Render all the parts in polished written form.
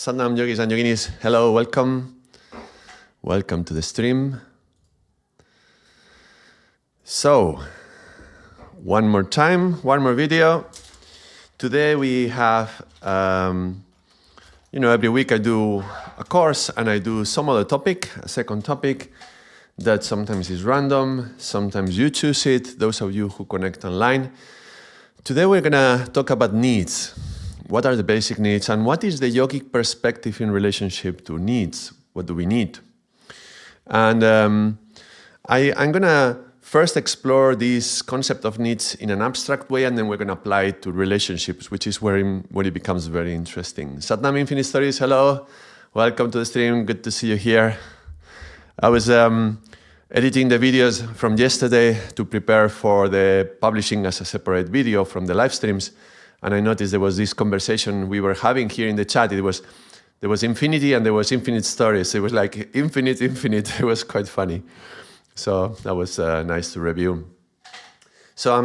Satnam Yogis and Yoginis, hello, welcome. Welcome to the stream. So, one more time, one more video. Today we have, every week I do a course and I do some other topic, a second topic that sometimes is random, sometimes you choose it, those of you who connect online. Today we're gonna talk about needs. What are the basic needs and what is the yogic perspective in relationship to needs? What do we need? And I'm gonna first explore this concept of needs in an abstract way, and then we're gonna apply it to relationships, which is where it becomes very interesting. Satnam Infinite Stories, hello. Welcome to the stream, good to see you here. I was editing the videos from yesterday to prepare for the publishing as a separate video from the live streams. And I noticed there was this conversation we were having here in the chat. There was infinity and there was infinite stories. It was like infinite. It was quite funny. So that was nice to review. So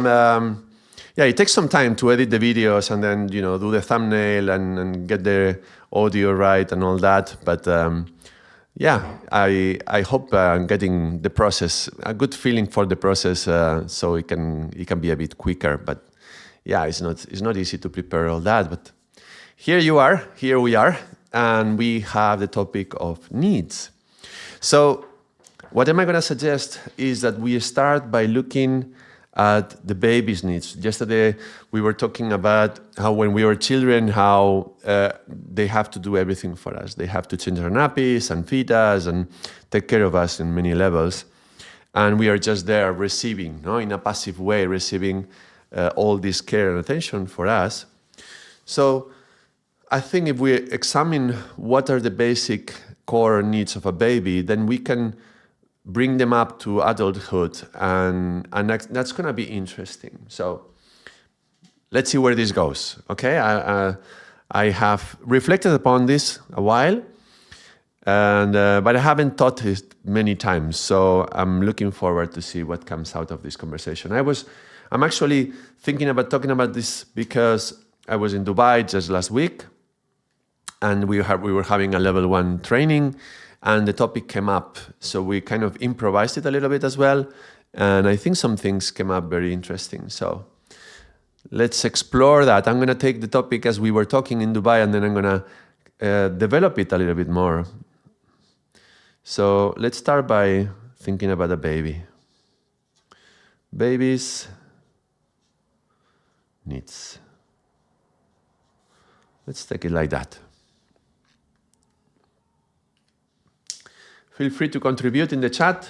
it takes some time to edit the videos and then, do the thumbnail and get the audio right and all that. But I hope I'm getting the process, a good feeling for the process, so it can be a bit quicker. But yeah, it's not easy to prepare all that, but here we are, and we have the topic of needs. So what am I going to suggest is that we start by looking at the baby's needs. Yesterday we were talking about how when we were children, how they have to do everything for us. They have to change our nappies and feed us and take care of us in many levels. And we are just there receiving, in a passive way, receiving all this care and attention for us. So I think if we examine what are the basic core needs of a baby, then we can bring them up to adulthood, and that's going to be interesting. So let's see where this goes. Okay, I have reflected upon this a while, and but I haven't taught it many times. So I'm looking forward to see what comes out of this conversation. I'm actually thinking about talking about this because I was in Dubai just last week, and we were having a level 1 training, and the topic came up. So we kind of improvised it a little bit as well, and I think some things came up very interesting. So let's explore that. I'm going to take the topic as we were talking in Dubai, and then I'm going to develop it a little bit more. So let's start by thinking about a baby. Babies' needs. Let's take it like that. Feel free to contribute in the chat.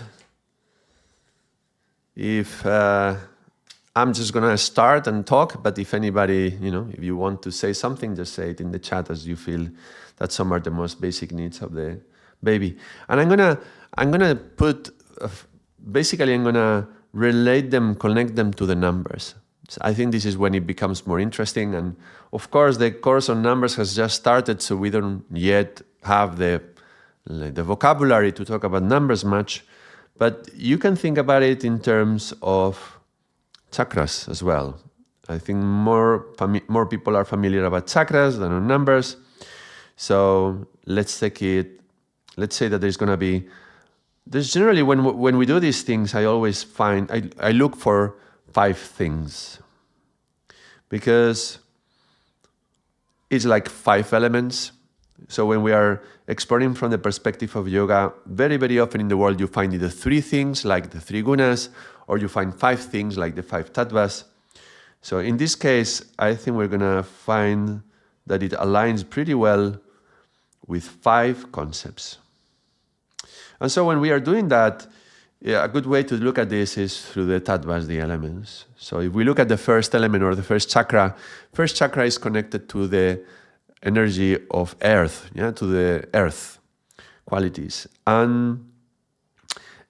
If I'm just going to start and talk, but if anybody, if you want to say something, just say it in the chat as you feel that some are the most basic needs of the baby. And I'm gonna put, basically I'm gonna relate them, connect them to the numbers. So I think this is when it becomes more interesting. And of course, the course on numbers has just started, so we don't yet have the vocabulary to talk about numbers much. But you can think about it in terms of chakras as well. I think more people are familiar about chakras than on numbers. So let's say that there's generally, when we do these things, I always find, I look for 5 things, because it's like 5 elements. So when we are exploring from the perspective of yoga, very, very often in the world you find either 3 things like the 3 gunas, or you find 5 things like the 5 tattvas. So in this case, I think we're going to find that it aligns pretty well with 5 concepts. And so when we are doing that, a good way to look at this is through the tattvas, the elements. So if we look at the first element or the first chakra is connected to the energy of earth, to the earth qualities. And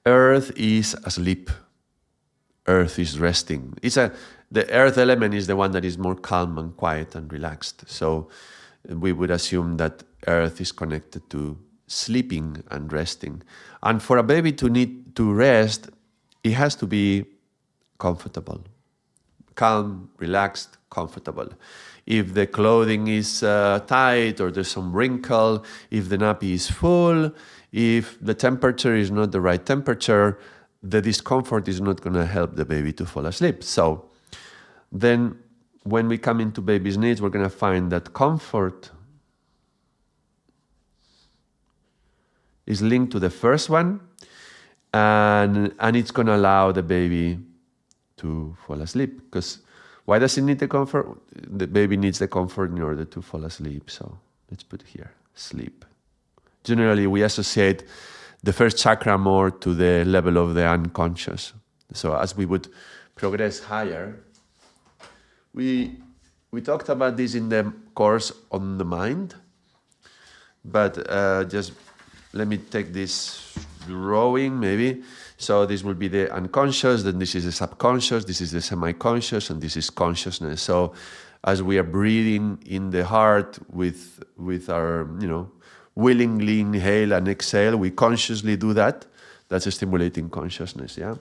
earth is asleep. Earth is resting. The earth element is the one that is more calm and quiet and relaxed. So we would assume that earth is connected to sleeping and resting. And for a baby to need to rest, it has to be comfortable. Calm, relaxed, comfortable. if the clothing is tight or there's some wrinkle, if the nappy is full, if the temperature is not the right temperature, the discomfort is not going to help the baby to fall asleep. So then when we come into baby's needs, we're going to find that comfort is linked to the first one, and it's going to allow the baby to fall asleep. Because why does it need the comfort? The baby needs the comfort in order to fall asleep. So let's put here, sleep. Generally, we associate the first chakra more to the level of the unconscious. So as we would progress higher, we talked about this in the course on the mind, but just let me take this drawing maybe. So this will be the unconscious, then this is the subconscious, this is the semi-conscious, and this is consciousness. So as we are breathing in the heart with our, willingly inhale and exhale, we consciously do that. That's a stimulating consciousness, yeah?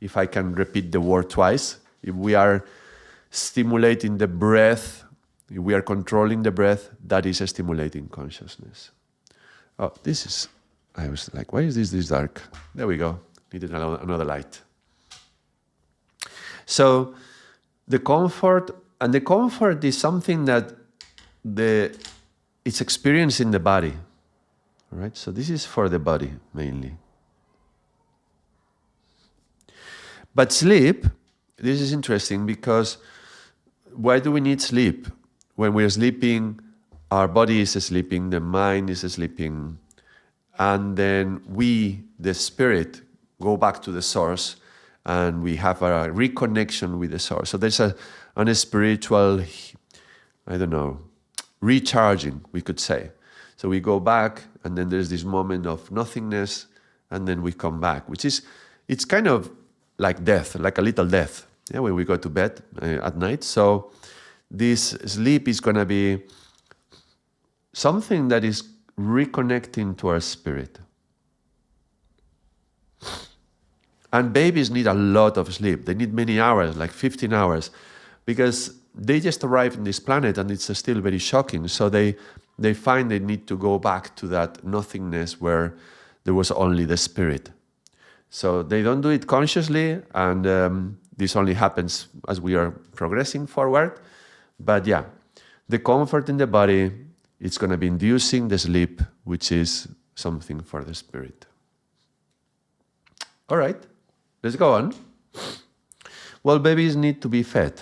If I can repeat the word twice, if we are stimulating the breath, if we are controlling the breath, that is a stimulating consciousness. Oh, I was like, why is this dark? There we go. Needed another light. So the comfort is something that it's experienced in the body. All right? So this is for the body mainly. But sleep, this is interesting because why do we need sleep? When we're sleeping, our body is sleeping, the mind is sleeping, and then we, the spirit, go back to the source and we have a reconnection with the source. So there's a spiritual, recharging, we could say. So we go back and then there's this moment of nothingness and then we come back, it's kind of like death, like a little death, when we go to bed at night. So this sleep is going to be something that is reconnecting to our spirit. And babies need a lot of sleep. They need many hours, like 15 hours, because they just arrived on this planet and it's still very shocking. So they find they need to go back to that nothingness where there was only the spirit. So they don't do it consciously, and this only happens as we are progressing forward. But yeah, the comfort in the body, it's going to be inducing the sleep, which is something for the spirit. All right, let's go on. Well, babies need to be fed.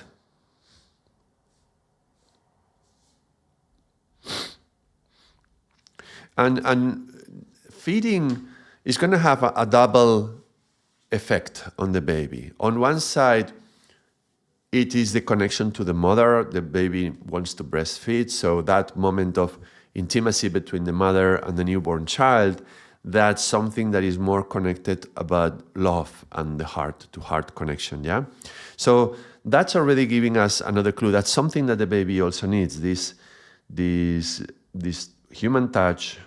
And feeding is going to have a double effect on the baby. On one side, it is the connection to the mother. The baby wants to breastfeed, so that moment of intimacy between the mother and the newborn child, that's something that is more connected about love and the heart-to-heart connection, yeah? So that's already giving us another clue. That's something that the baby also needs, this human touch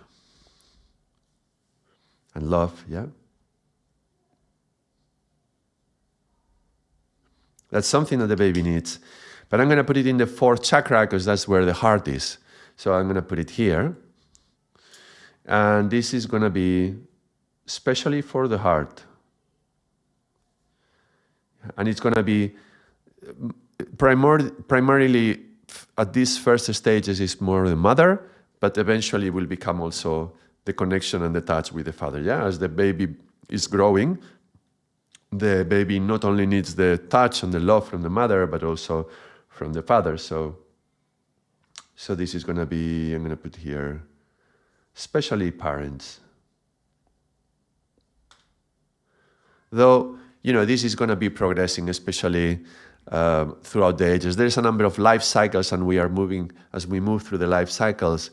and love, yeah? That's something that the baby needs. But I'm going to put it in the fourth chakra because that's where the heart is. So I'm going to put it here. And this is going to be especially for the heart. And it's going to be primarily at these first stages is more the mother, but eventually will become also the connection and the touch with the father. Yeah, as the baby is growing, the baby not only needs the touch and the love from the mother, but also from the father. So this is going to be, I'm going to put here, especially parents. Though, this is going to be progressing, especially throughout the ages. There's a number of life cycles, and as we move through the life cycles,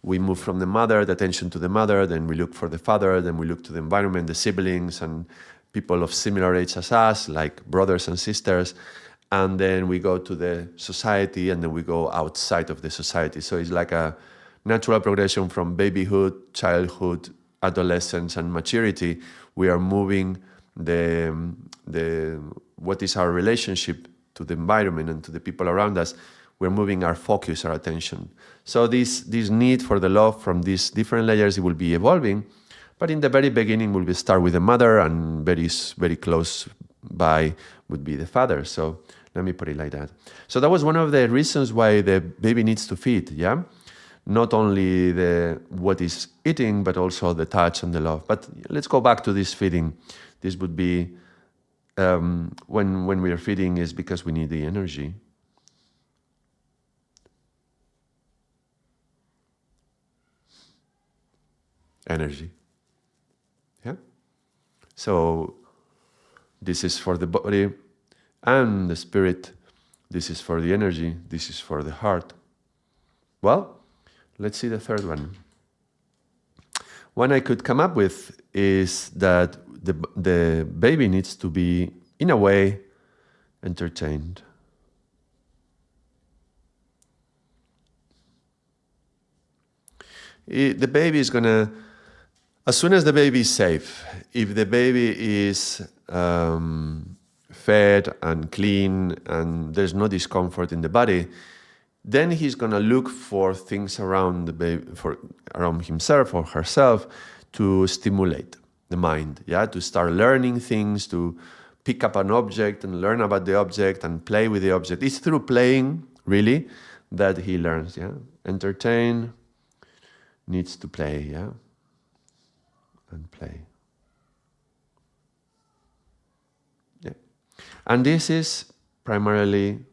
we move from the mother, the attention to the mother, then we look for the father, then we look to the environment, the siblings, and people of similar age as us, like brothers and sisters, and then we go to the society, and then we go outside of the society. So it's like a natural progression from babyhood, childhood, adolescence, and maturity. We are moving what is our relationship to the environment and to the people around us. we're moving our focus, our attention. So this need for the love from these different layers, it will be evolving. But in the very beginning, we'll start with the mother, and very close by would be the father. So let me put it like that. So that was one of the reasons why the baby needs to feed, yeah? Not only what is eating, but also the touch and the love. But let's go back to this feeding. This would be, when we are feeding is because we need the energy. Energy. Yeah? So this is for the body and the spirit. This is for the energy. This is for the heart. Well, let's see the third one. One I could come up with is that the baby needs to be, in a way, entertained. The baby is gonna, as soon as the baby is safe, if the baby is fed and clean and there's no discomfort in the body, then he's gonna look for things around the baby, around himself or herself, to stimulate the mind, yeah, to start learning things, to pick up an object and learn about the object and play with the object. It's through playing, really, that he learns, yeah. Entertain, needs to play, yeah, and play. Yeah. And this is primarily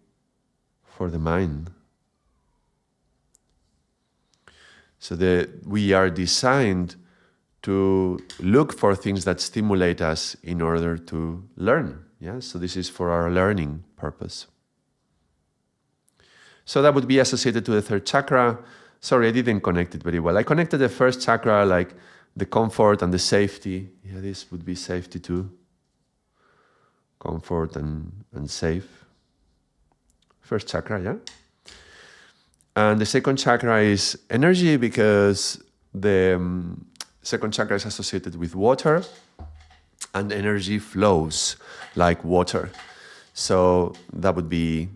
for the mind. So we are designed to look for things that stimulate us in order to learn. Yeah? So this is for our learning purpose. So that would be associated to the third chakra. Sorry, I didn't connect it very well. I connected the first chakra, like the comfort and the safety. Yeah, this would be safety too. Comfort and safe. First chakra, yeah? And the second chakra is energy, because the second chakra is associated with water, and energy flows like water. So that would be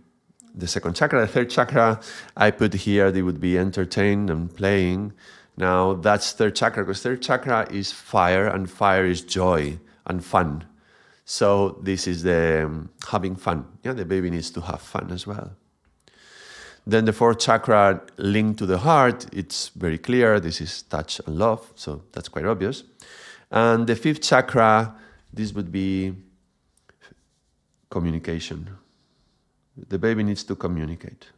the second chakra. The third chakra I put here, they would be entertained and playing. Now that's third chakra, because third chakra is fire, and fire is joy and fun. So this is the having fun. Yeah, the baby needs to have fun as well. Then the fourth chakra linked to the heart, it's very clear. This is touch and love, so that's quite obvious. And the fifth chakra, this would be communication. The baby needs to communicate.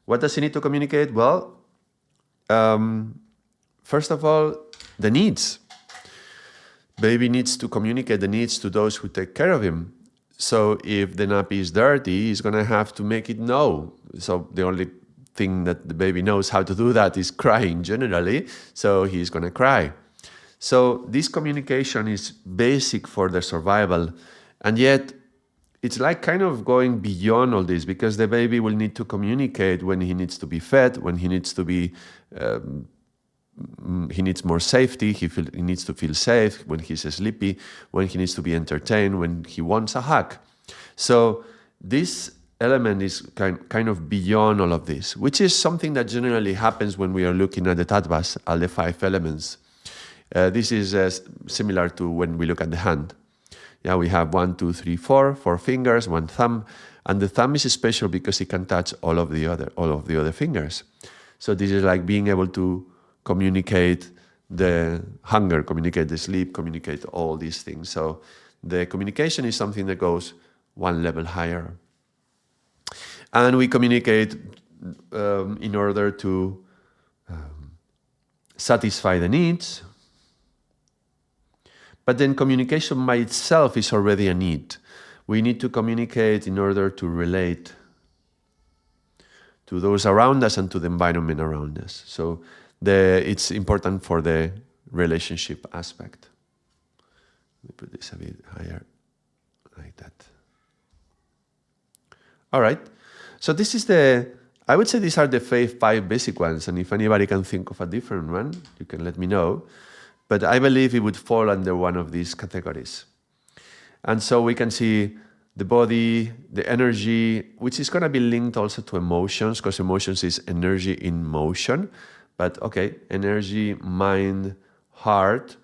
What does he need to communicate? Well, first of all, the needs. Baby needs to communicate the needs to those who take care of him. So if the nappy is dirty, he's going to have to make it know. So the only thing that the baby knows how to do that is crying generally. So he's going to cry. So this communication is basic for their survival. And yet it's like kind of going beyond all this, because the baby will need to communicate when he needs to be fed, when he needs to be he needs more safety, he needs to feel safe when he's sleepy, when he needs to be entertained, when he wants a hug. So this element is kind of beyond all of this, which is something that generally happens when we are looking at the tattvas, all the 5 elements. This is similar to when we look at the hand. Yeah, we have 1, 2, 3, 4 fingers, 1 thumb, and the thumb is special because it can touch all of the other fingers. So this is like being able to communicate the hunger, communicate the sleep, communicate all these things. So the communication is something that goes one level higher. And we communicate in order to satisfy the needs. But then communication by itself is already a need. We need to communicate in order to relate to those around us and to the environment around us. So it's important for the relationship aspect. Let me put this a bit higher, like that. All right. So this is I would say these are the 5 basic ones. And if anybody can think of a different one, you can let me know. But I believe it would fall under one of these categories. And so we can see the body, the energy, which is going to be linked also to emotions, because emotions is energy in motion. But okay, energy, mind, heart,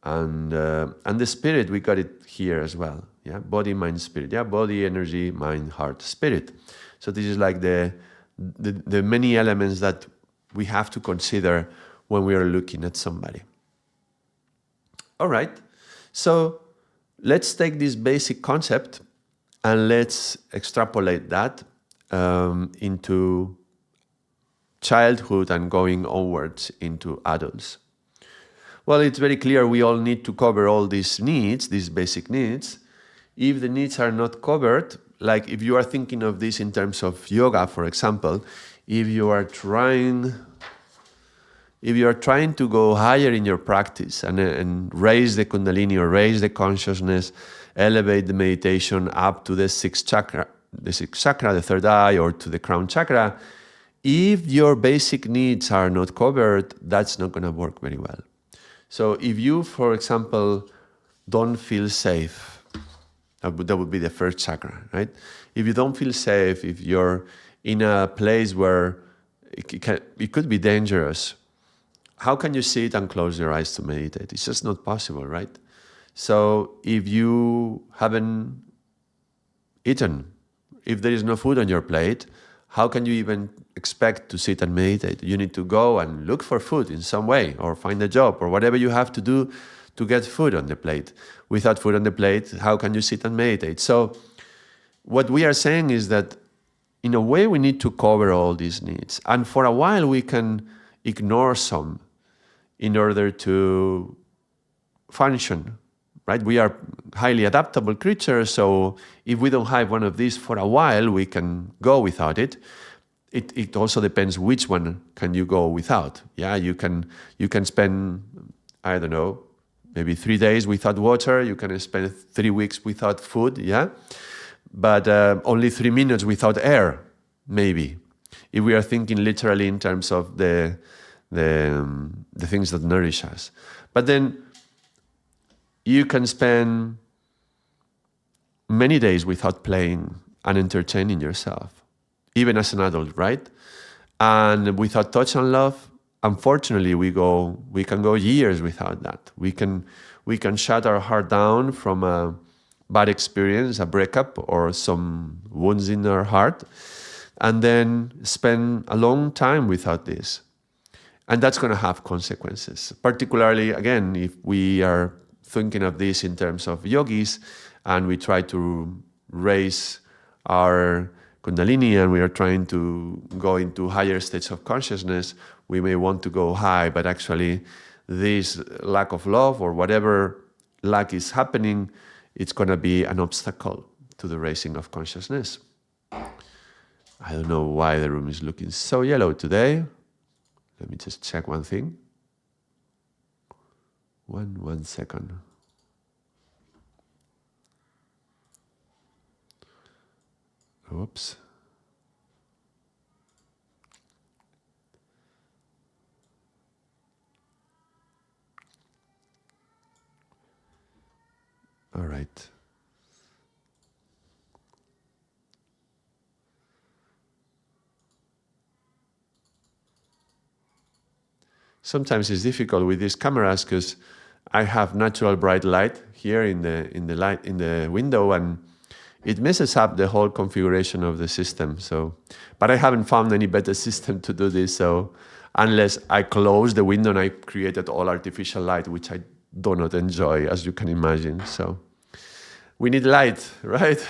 and the spirit, we got it here as well. Yeah, body, mind, spirit. Yeah, body, energy, mind, heart, spirit. So this is like the many elements that we have to consider when we are looking at somebody. All right, so let's take this basic concept and let's extrapolate that into childhood and going onwards into adults. Well, it's very clear we all need to cover all these needs, these basic needs. If the needs are not covered, like if you are thinking of this in terms of yoga, for example, if you are trying to go higher in your practice and raise the kundalini or raise the consciousness, elevate the meditation up to the sixth chakra, the third eye, or to the crown chakra, if your basic needs are not covered, that's not going to work very well. So if you, for example, don't feel safe, that would be the first chakra, right? If you don't feel safe, if you're in a place where it could be dangerous, how can you sit and close your eyes to meditate? It's just not possible, right? So if you haven't eaten, if there is no food on your plate, how can you even expect to sit and meditate? You need to go and look for food in some way, or find a job, or whatever you have to do to get food on the plate. Without food on the plate, how can you sit and meditate? So what we are saying is that in a way we need to cover all these needs. And for a while we can ignore some in order to function, right? We are highly adaptable creatures, so if we don't have one of these for a while, we can go without it. It also depends which one can you go without. Yeah, you can spend, I don't know, maybe 3 days without water. You can spend 3 weeks without food. Yeah, but only 3 minutes without air, maybe. If we are thinking literally in terms of the things that nourish us, but then you can spend many days without playing and entertaining yourself, even as an adult, right? And without touch and love, unfortunately, we can go years without that. We can shut our heart down from a bad experience, a breakup, or some wounds in our heart, and then spend a long time without this. And that's going to have consequences, particularly, again, if we are thinking of this in terms of yogis and we try to raise our kundalini and we are trying to go into higher states of consciousness, we may want to go high, but actually this lack of love or whatever lack is happening, it's going to be an obstacle to the raising of consciousness. I don't know why the room is looking so yellow today. Let me just check one thing. One second. Oops. All right. Sometimes it's difficult with these cameras because I have natural bright light here in the window, and it messes up the whole configuration of the system. So, but I haven't found any better system to do this. So, unless I close the window and I created all artificial light, which I do not enjoy, as you can imagine. So, we need light, right?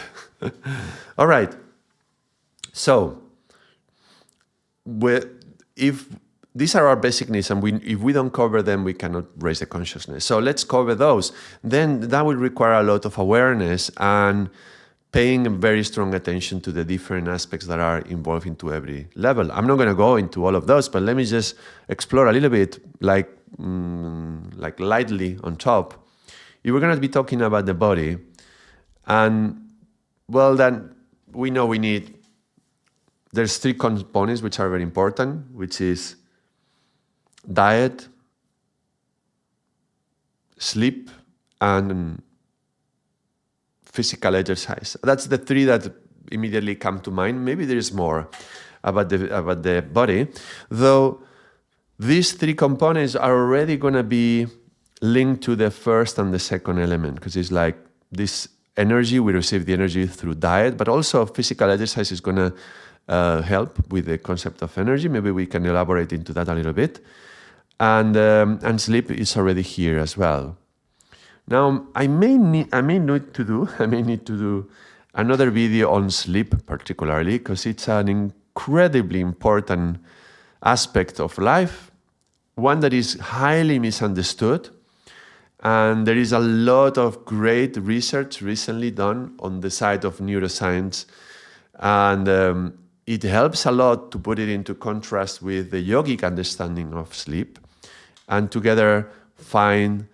All right. So, if these are our basic needs, and if we don't cover them, we cannot raise the consciousness. So let's cover those. Then that will require a lot of awareness and paying very strong attention to the different aspects that are involved into every level. I'm not going to go into all of those, but let me just explore a little bit, like lightly on top. If we're going to be talking about the body, and well, then we know there's 3 components which are very important, which is diet, sleep, and physical exercise. That's the three that immediately come to mind. Maybe there is more about the body, though these three components are already going to be linked to the first and the second element, because it's like this energy, we receive the energy through diet, but also physical exercise is going to help with the concept of energy. Maybe we can elaborate into that a little bit. And sleep is already here as well. Now, I may need to do another video on sleep particularly, because it's an incredibly important aspect of life, one that is highly misunderstood. And there is a lot of great research recently done on the side of neuroscience. And it helps a lot to put it into contrast with the yogic understanding of sleep, and together find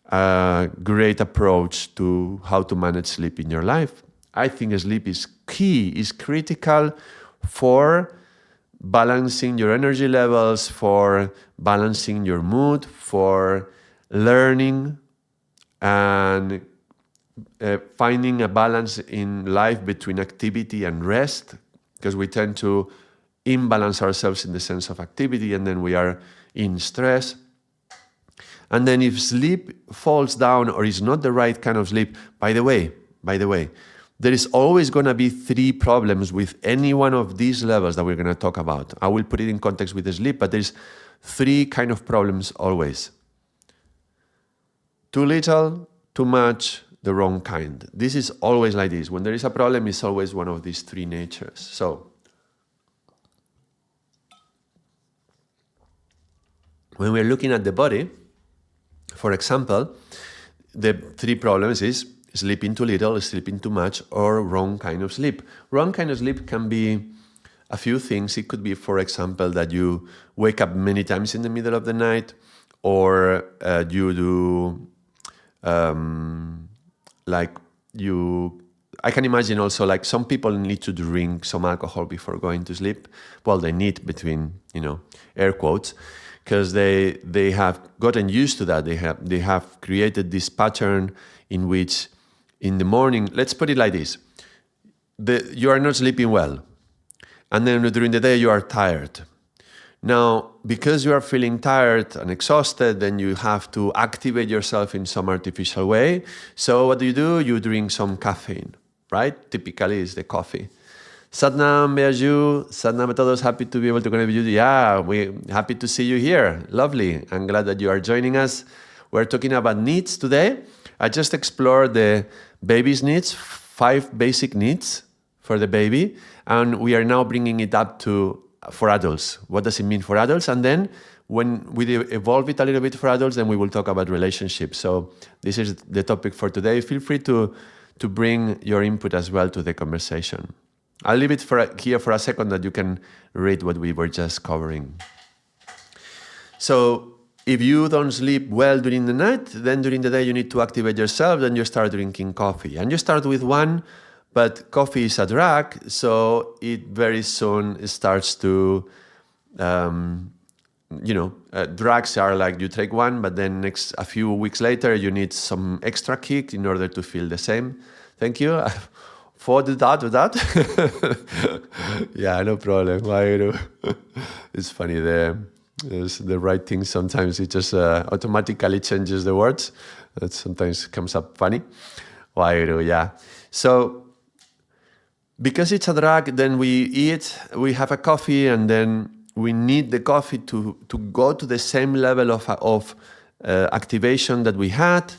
a great approach to how to manage sleep in your life. I think sleep is key, is critical for balancing your energy levels, for balancing your mood, for learning and finding a balance in life between activity and rest, because we tend to imbalance ourselves in the sense of activity and then we are in stress. And then if sleep falls down or is not the right kind of sleep, by the way, there is always going to be three problems with any one of these levels that we're going to talk about. I will put it in context with the sleep, but there's three kind of problems always. Too little, too much, the wrong kind. This is always like this. When there is a problem, it's always one of these three natures. So, when we're looking at the body, for example, the three problems is sleeping too little, sleeping too much, or wrong kind of sleep. Wrong kind of sleep can be a few things. It could be, for example, that you wake up many times in the middle of the night, or you do I can imagine also like some people need to drink some alcohol before going to sleep. Well, they need between, air quotes, because they have gotten used to that. They have created this pattern in which in the morning, let's put it like this, you are not sleeping well, and then during the day you are tired. Now, because you are feeling tired and exhausted, then you have to activate yourself in some artificial way. So what do? You drink some caffeine, right? Typically it's the coffee. Satnam, Beaju, Satnam a todos, happy to be able to connect with you. Yeah, we're happy to see you here. Lovely. I'm glad that you are joining us. We're talking about needs today. I just explored the baby's needs, 5 basic needs for the baby, and we are now bringing it up to for adults. What does it mean for adults? And then when we evolve it a little bit for adults, then we will talk about relationships. So this is the topic for today. Feel free to bring your input as well to the conversation. I'll leave it here for a second that you can read what we were just covering. So if you don't sleep well during the night, then during the day you need to activate yourself, then you start drinking coffee. And you start with one, but coffee is a drug, so it very soon starts to, drugs are like you take one, but then a few weeks later you need some extra kick in order to feel the same. Thank you for that. Yeah, no problem. It's funny, the right thing sometimes it just automatically changes the words. That sometimes comes up funny. Yeah. So, because it's a drug, then we have a coffee, and then we need the coffee to go to the same level of activation that we had.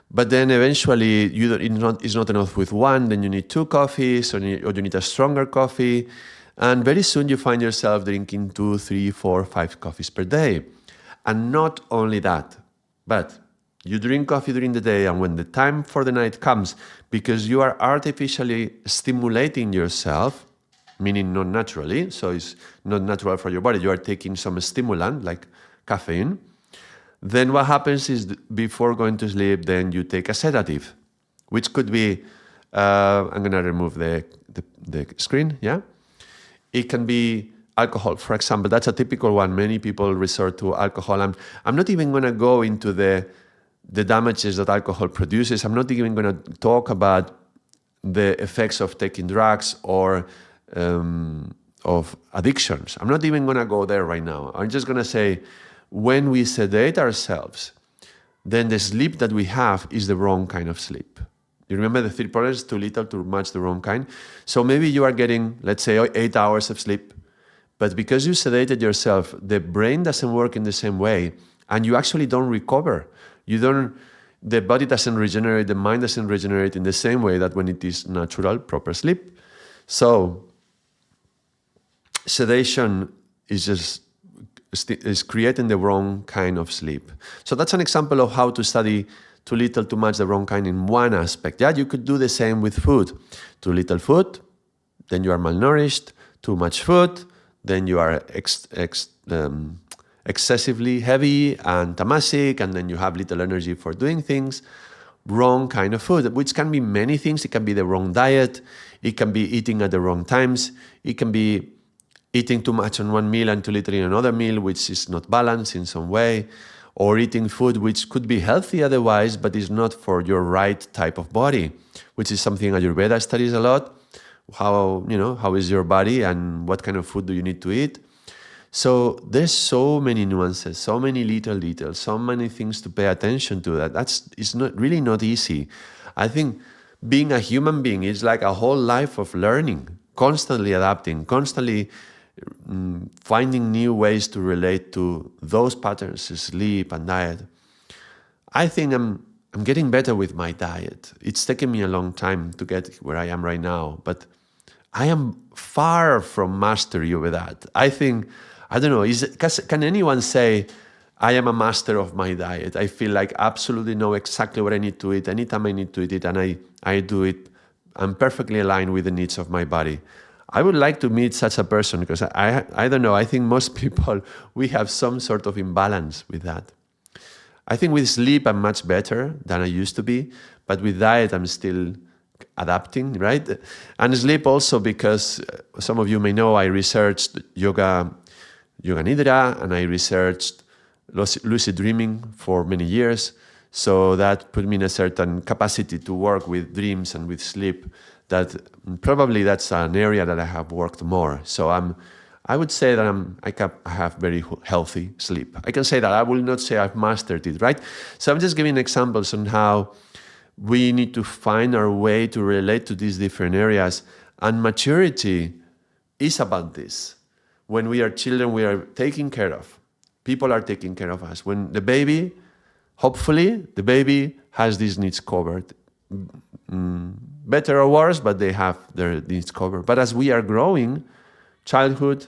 But then eventually it's not enough with one, then you need 2 coffees, or you need a stronger coffee. And very soon you find yourself drinking 2, 3, 4, 5 coffees per day. And not only that, but you drink coffee during the day, and when the time for the night comes, because you are artificially stimulating yourself, meaning not naturally, so it's not natural for your body, you are taking some stimulant like caffeine, then what happens is before going to sleep, then you take a sedative, which could be, I'm going to remove the screen, yeah? It can be alcohol, for example. That's a typical one. Many people resort to alcohol. I'm not even going to go into the damages that alcohol produces. I'm not even going to talk about the effects of taking drugs or of addictions. I'm not even going to go there right now. I'm just going to say, when we sedate ourselves, then the sleep that we have is the wrong kind of sleep. You remember the 3 problems? Too little, too much, the wrong kind. So maybe you are getting, let's say, 8 hours of sleep, but because you sedated yourself, the brain doesn't work in the same way, and you actually don't recover. The body doesn't regenerate, the mind doesn't regenerate in the same way that when it is natural, proper sleep. So sedation is creating the wrong kind of sleep. So that's an example of how to study too little, too much, the wrong kind in one aspect. Yeah, you could do the same with food. Too little food, then you are malnourished. Too much food, then you are excessively heavy and tamasic, and then you have little energy for doing things. Wrong kind of food, which can be many things. It can be the wrong diet. It can be eating at the wrong times. It can be eating too much on one meal and too little in another meal, which is not balanced in some way. Or eating food which could be healthy otherwise, but is not for your right type of body, which is something Ayurveda studies a lot. How is your body and what kind of food do you need to eat? So there's so many nuances, so many little details, so many things to pay attention to it's not easy. I think being a human being is like a whole life of learning, constantly adapting, constantly finding new ways to relate to those patterns, sleep and diet. I think I'm getting better with my diet. It's taken me a long time to get where I am right now, but I am far from mastery over that. I think, I don't know, can anyone say, I am a master of my diet? I feel like absolutely know exactly what I need to eat, anytime I need to eat it, and I do it. I'm perfectly aligned with the needs of my body. I would like to meet such a person because I don't know, I think most people, we have some sort of imbalance with that. I think with sleep, I'm much better than I used to be, but with diet, I'm still adapting, right? And sleep also because some of you may know I researched yoga nidra, and I researched lucid dreaming for many years. So that put me in a certain capacity to work with dreams and with sleep. That probably that's an area that I have worked more. So I would say that I have very healthy sleep. I can say that. I will not say I've mastered it, right? So I'm just giving examples on how we need to find our way to relate to these different areas. And maturity is about this. When we are children, we are taken care of. People are taking care of us. When the baby, hopefully, the baby has these needs covered. Better or worse, but they have their needs covered. But as we are growing, childhood,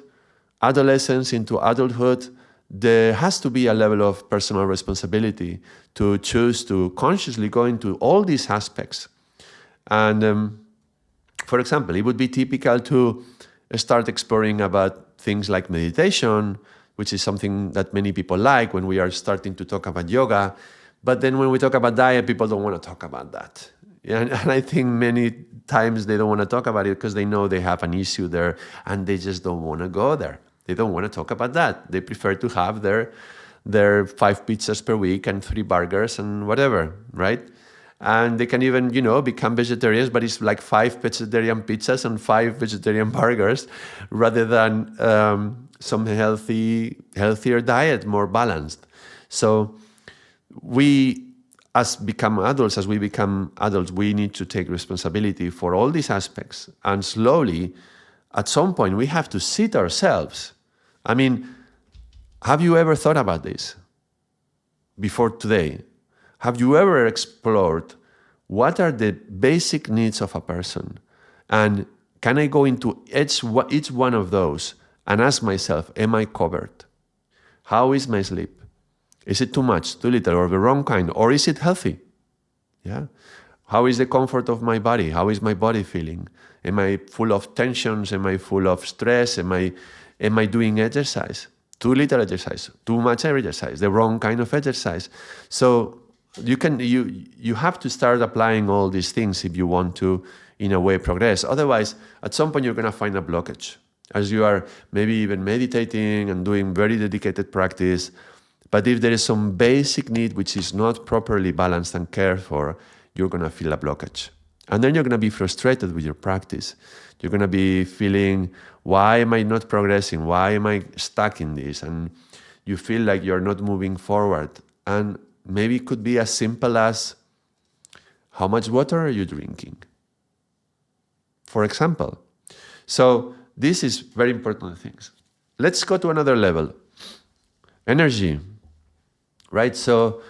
adolescence into adulthood, there has to be a level of personal responsibility to choose to consciously go into all these aspects. And for example, it would be typical to start exploring about things like meditation, which is something that many people like when we are starting to talk about yoga. But then when we talk about diet, people don't want to talk about that. And I think many times they don't want to talk about it because they know they have an issue there and they just don't want to go there. They don't want to talk about that. They prefer to have their 5 pizzas per week and 3 burgers and whatever, right? And they can even, become vegetarians, but it's like 5 vegetarian pizzas and 5 vegetarian burgers rather than some healthier diet, more balanced. So as we become adults, we need to take responsibility for all these aspects. And slowly, at some point, we have to sit ourselves. I mean, have you ever thought about this before today? Have you ever explored what are the basic needs of a person? And can I go into each one of those and ask myself, am I covered? How is my sleep? Is it too much, too little, or the wrong kind? Or is it healthy? Yeah. How is the comfort of my body? How is my body feeling? Am I full of tensions? Am I full of stress? Am I doing exercise? Too little exercise, too much exercise, the wrong kind of exercise. So you have to start applying all these things if you want to, in a way, progress. Otherwise, at some point, you're going to find a blockage. As you are maybe even meditating and doing very dedicated practice, but if there is some basic need which is not properly balanced and cared for, you're going to feel a blockage. And then you're going to be frustrated with your practice. You're going to be feeling, why am I not progressing? Why am I stuck in this? And you feel like you're not moving forward. And maybe it could be as simple as, how much water are you drinking? For example. So this is very important things. Let's go to another level. Energy, right? So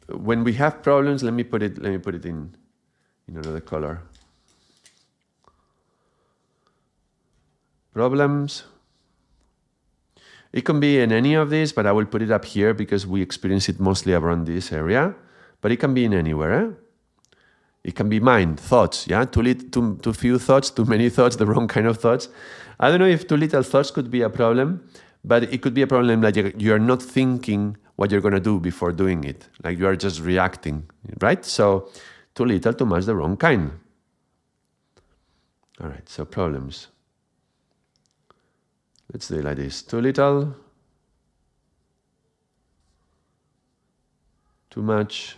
when we have problems, let me put it in another color. Problems. It can be in any of these, but I will put it up here because we experience it mostly around this area. But it can be in anywhere. It can be mind, thoughts, yeah? Too few thoughts, too many thoughts, the wrong kind of thoughts. I don't know if too little thoughts could be a problem, but it could be a problem like you're not thinking what you're going to do before doing it. Like you are just reacting, right? So too little, too much, the wrong kind. All right, so problems. Let's do it like this. Too little, too much,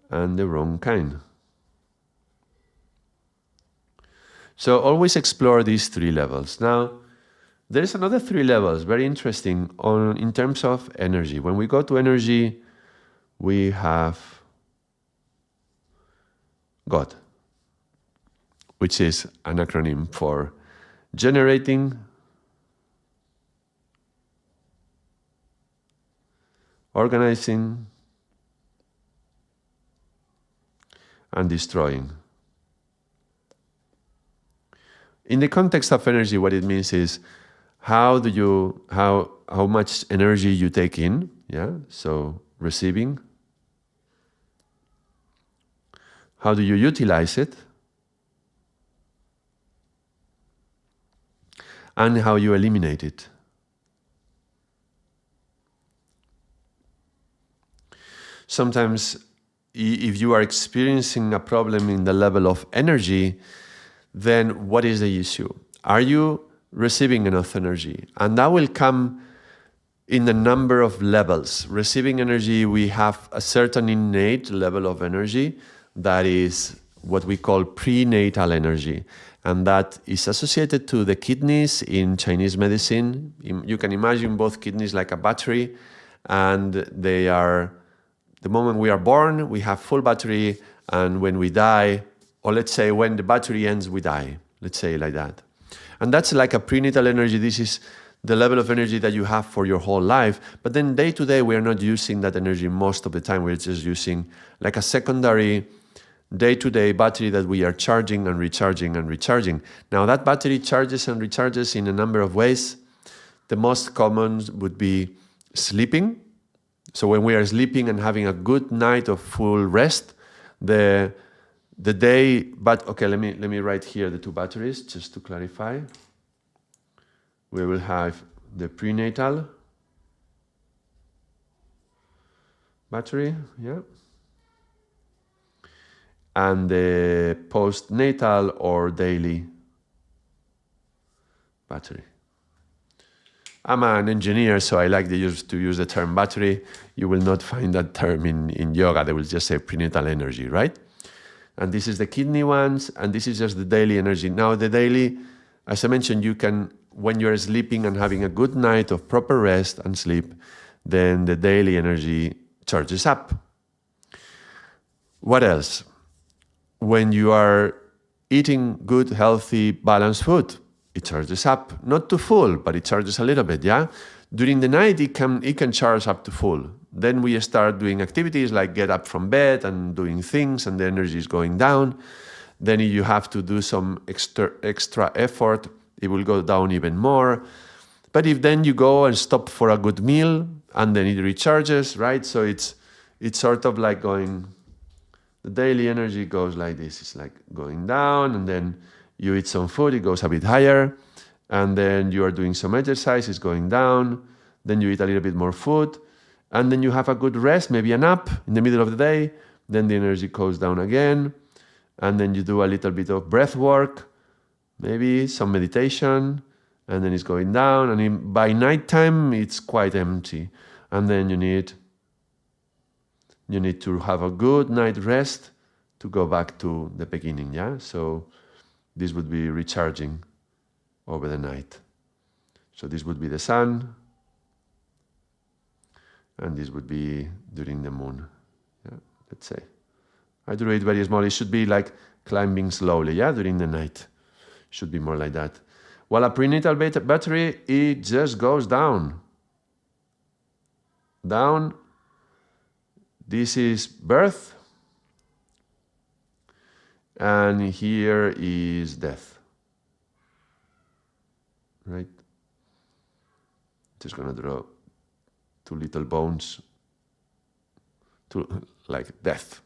and the wrong kind. So always explore these three levels. Now, there's another three levels, very interesting, in terms of energy. When we go to energy, we have God, which is an acronym for generating, organizing, and destroying. In the context of energy, what it means is how much energy you take in, yeah? So receiving. How do you utilize it? And how you eliminate it. Sometimes, if you are experiencing a problem in the level of energy, then what is the issue? Are you receiving enough energy? And that will come in a number of levels. Receiving energy, we have a certain innate level of energy that is what we call prenatal energy. And that is associated to the kidneys in Chinese medicine. You can imagine both kidneys like a battery, and they are, the moment we are born, we have full battery, and when we die, or let's say when the battery ends, we die. Let's say like that. And that's like a prenatal energy. This is the level of energy that you have for your whole life. But then day to day, we are not using that energy most of the time. We're just using like a secondary day-to-day battery that we are charging and recharging and recharging. Now that battery charges and recharges in a number of ways. The most common would be sleeping. So when we are sleeping and having a good night of full rest, the day, but okay, let me write here the two batteries just to clarify. We will have the prenatal battery, yeah, and the postnatal or daily battery. I'm an engineer, so I like to use the term battery. You will not find that term in yoga. They will just say prenatal energy, right? And this is the kidney ones, and this is just the daily energy. Now the daily, as I mentioned, you can, when you're sleeping and having a good night of proper rest and sleep, then the daily energy charges up. What else? When you are eating good, healthy, balanced food, it charges up. Not to full, but it charges a little bit, yeah? During the night, it can charge up to full. Then we start doing activities like get up from bed and doing things, and the energy is going down. Then you have to do some extra effort, it will go down even more. But if then you go and stop for a good meal, and then it recharges, right? So it's sort of like going, the daily energy goes like this. It's like going down, and then you eat some food, it goes a bit higher. And then you are doing some exercise, it's going down. Then you eat a little bit more food. And then you have a good rest, maybe a nap in the middle of the day. Then the energy goes down again. And then you do a little bit of breath work, maybe some meditation. And then it's going down. And by nighttime, it's quite empty. And then you need to have a good night rest. to go back to the beginning, yeah? So this would be recharging over the night. So this would be the sun, and this would be during the moon, yeah, let's say. I do it very small. It should be like climbing slowly, yeah, during the night. Should be more like that. While a prenatal battery, it just goes down. Down. This is birth. And here is death. Right? Just gonna draw two little bones to like death.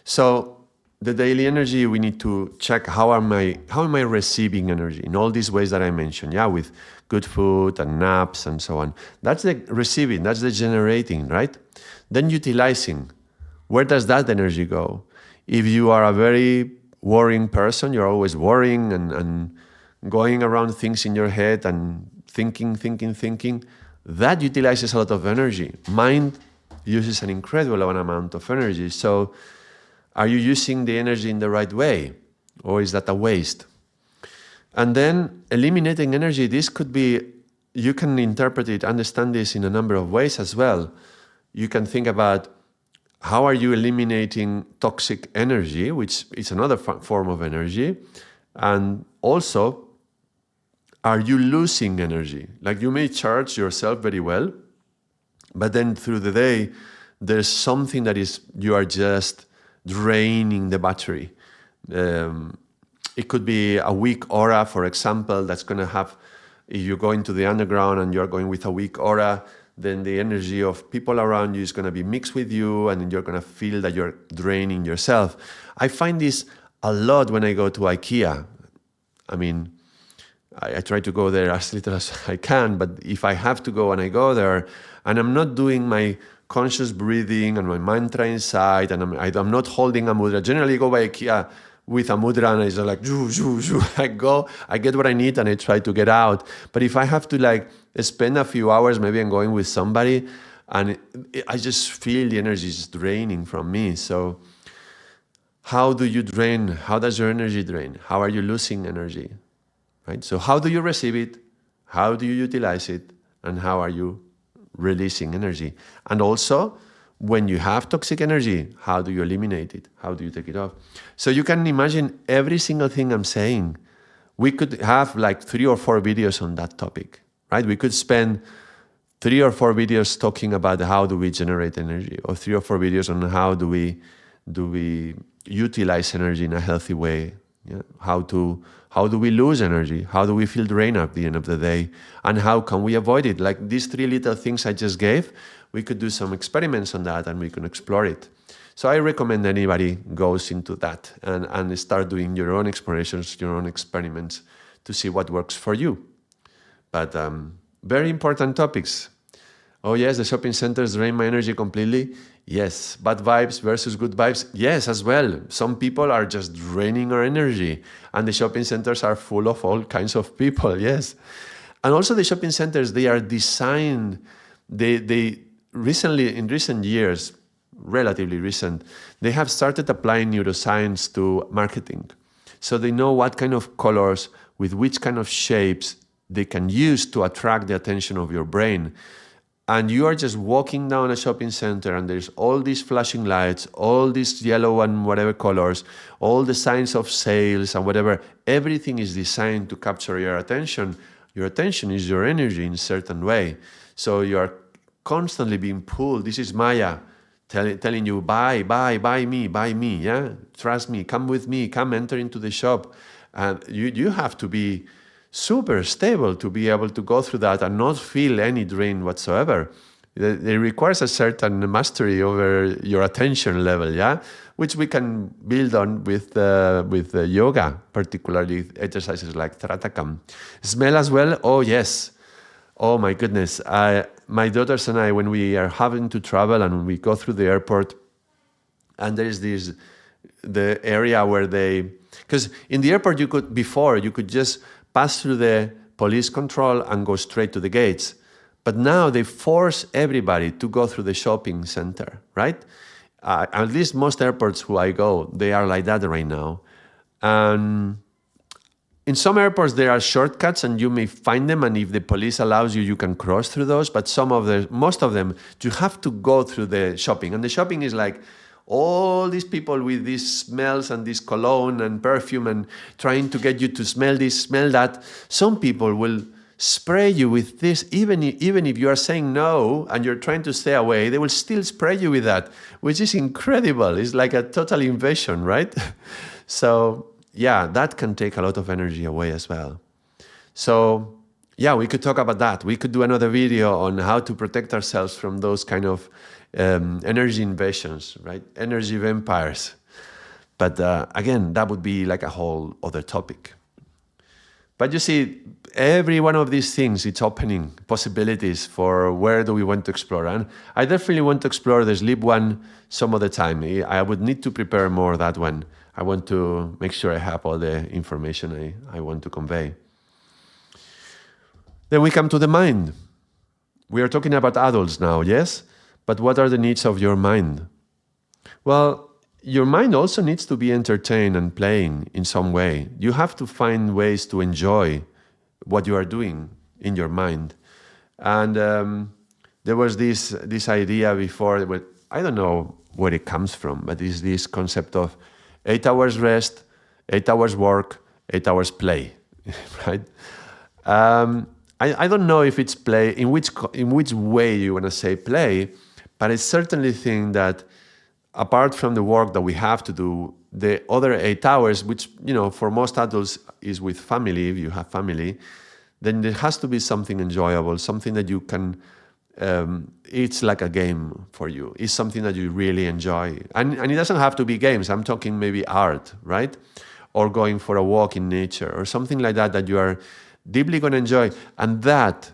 So the daily energy, we need to check how am I receiving energy in all these ways that I mentioned, yeah, with good food and naps and so on. That's the receiving, that's the generating, right? Then utilizing. Where does that energy go? If you are a very worrying person, you're always worrying and going around things in your head and thinking, that utilizes a lot of energy. Mind uses an incredible amount of energy. So are you using the energy in the right way? Or is that a waste? And then eliminating energy, this could be, you can interpret it, understand this in a number of ways as well. You can think about how are you eliminating toxic energy, which is another form of energy. And also, are you losing energy? Like you may charge yourself very well, but then through the day, there's something that is, you are just draining the battery. It could be a weak aura, for example, that's going to have, if you go into the underground and you're going with a weak aura, then the energy of people around you is going to be mixed with you and you're going to feel that you're draining yourself. I find this a lot when I go to IKEA. I mean, I try to go there as little as I can, but if I have to go and I go there and I'm not doing my conscious breathing and my mantra inside and I'm not holding a mudra. Generally I go by IKEA with a mudra and it's like, I go, I get what I need and I try to get out. But if I have to like spend a few hours, maybe I'm going with somebody and I just feel the energy is draining from me. So how do you drain? How does your energy drain? How are you losing energy? Right? So how do you receive it? How do you utilize it? And how are you releasing energy? And also, when you have toxic energy, how do you eliminate it? How do you take it off? So you can imagine every single thing I'm saying. We could have like 3 or 4 videos on that topic, right? We could spend 3 or 4 videos talking about how do we generate energy, or 3 or 4 videos on how do we utilize energy in a healthy way. Yeah? How do we lose energy? How do we feel drained at the end of the day? And how can we avoid it? Like these 3 little things I just gave, we could do some experiments on that and we can explore it. So I recommend anybody goes into that and start doing your own explorations, your own experiments to see what works for you. But very important topics. Oh yes, the shopping centers drain my energy completely. Yes. Bad vibes versus good vibes. Yes, as well. Some people are just draining our energy and the shopping centers are full of all kinds of people. Yes. And also the shopping centers, they are designed, they recently, in recent years, relatively recent, they have started applying neuroscience to marketing. So they know what kind of colors, with which kind of shapes they can use to attract the attention of your brain. And you are just walking down a shopping center and there's all these flashing lights, all these yellow and whatever colors, all the signs of sales and whatever. Everything is designed to capture your attention. Your attention is your energy in a certain way. So you are constantly being pulled. This is Maya telling you, buy me, yeah? Trust me, come with me, come enter into the shop. And you have to be super stable to be able to go through that and not feel any drain whatsoever. It requires a certain mastery over your attention level, yeah, which we can build on with yoga, particularly exercises like Tratakam. Smell as well. Oh yes. Oh my goodness. My daughters and I, when we are having to travel and we go through the airport, and there is the area where because in the airport you could just pass through the police control and go straight to the gates. But now they force everybody to go through the shopping center, right? At least most airports who I go, they are like that right now. And in some airports, there are shortcuts and you may find them. And if the police allows you, you can cross through those. But most of them, you have to go through the shopping. And the shopping is like all these people with these smells and this cologne and perfume and trying to get you to smell this, smell that. Some people will spray you with this, even if you are saying no and you're trying to stay away, they will still spray you with that, which is incredible. It's like a total invasion, right? So yeah, that can take a lot of energy away as well. So yeah, we could talk about that. We could do another video on how to protect ourselves from those kind of energy invasions, right? Energy vampires. But again, that would be like a whole other topic. But you see, every one of these things, it's opening possibilities for where do we want to explore. And I definitely want to explore the sleep one some other time. I would need to prepare more that one. I want to make sure I have all the information I want to convey. Then we come to the mind. We are talking about adults now, yes? But what are the needs of your mind? Well, your mind also needs to be entertained and playing in some way. You have to find ways to enjoy what you are doing in your mind. And there was this idea before, but I don't know where it comes from, but it's this concept of 8 hours rest, 8 hours work, 8 hours play, right? I don't know if it's play, in which way you want to say play, but I certainly think that apart from the work that we have to do, the other 8 hours, which, for most adults is with family, if you have family, then there has to be something enjoyable, something that you can, it's like a game for you. It's something that you really enjoy. And it doesn't have to be games. I'm talking maybe art, right? Or going for a walk in nature or something like that you are deeply going to enjoy. And that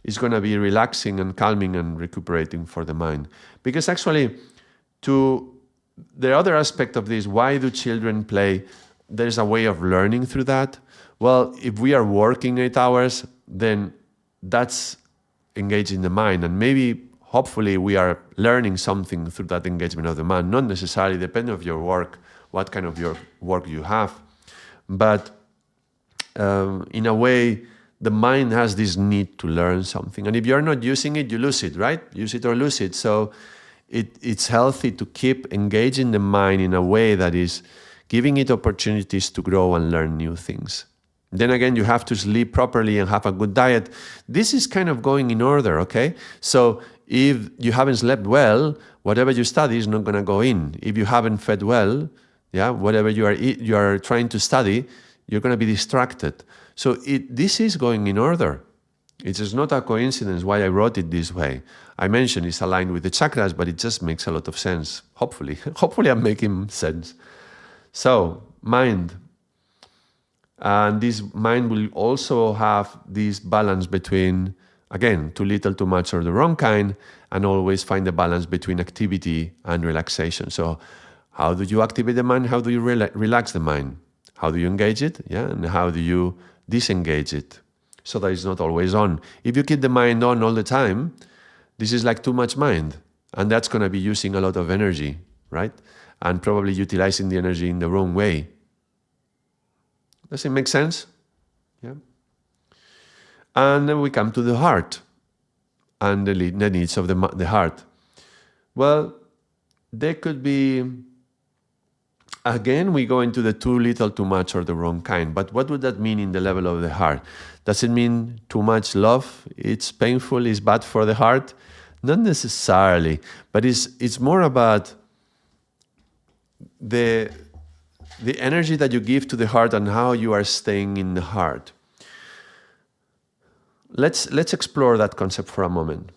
is going to be relaxing and calming and recuperating for the mind. Because actually, to the other aspect of this, why do children play? There's a way of learning through that. Well, if we are working 8 hours, then that's engaging the mind. And maybe, hopefully, we are learning something through that engagement of the mind. Not necessarily, depending on your work, what kind of your work you have. But in a way, the mind has this need to learn something. And if you're not using it, you lose it, right? Use it or lose it. So it's healthy to keep engaging the mind in a way that is giving it opportunities to grow and learn new things. Then again, you have to sleep properly and have a good diet. This is kind of going in order, okay? So if you haven't slept well, whatever you study is not going to go in. If you haven't fed well, whatever you are trying to study, you're going to be distracted. So this is going in order. It is not a coincidence why I wrote it this way. I mentioned it's aligned with the chakras, but it just makes a lot of sense, hopefully. Hopefully I'm making sense. So, mind. And this mind will also have this balance between, again, too little, too much, or the wrong kind, and always find the balance between activity and relaxation. So how do you activate the mind? How do you relax the mind? How do you engage it? And how do you disengage it? So that it's not always on. If you keep the mind on all the time, this is like too much mind. And that's going to be using a lot of energy, right? And probably utilizing the energy in the wrong way. Does it make sense? Yeah. And then we come to the heart and the needs of the heart. Well, they could be, again, we go into the too little, too much, or the wrong kind. But what would that mean in the level of the heart? Does it mean too much love? It's painful, it's bad for the heart? Not necessarily, but it's more about the energy that you give to the heart and how you are staying in the heart. Let's explore that concept for a moment.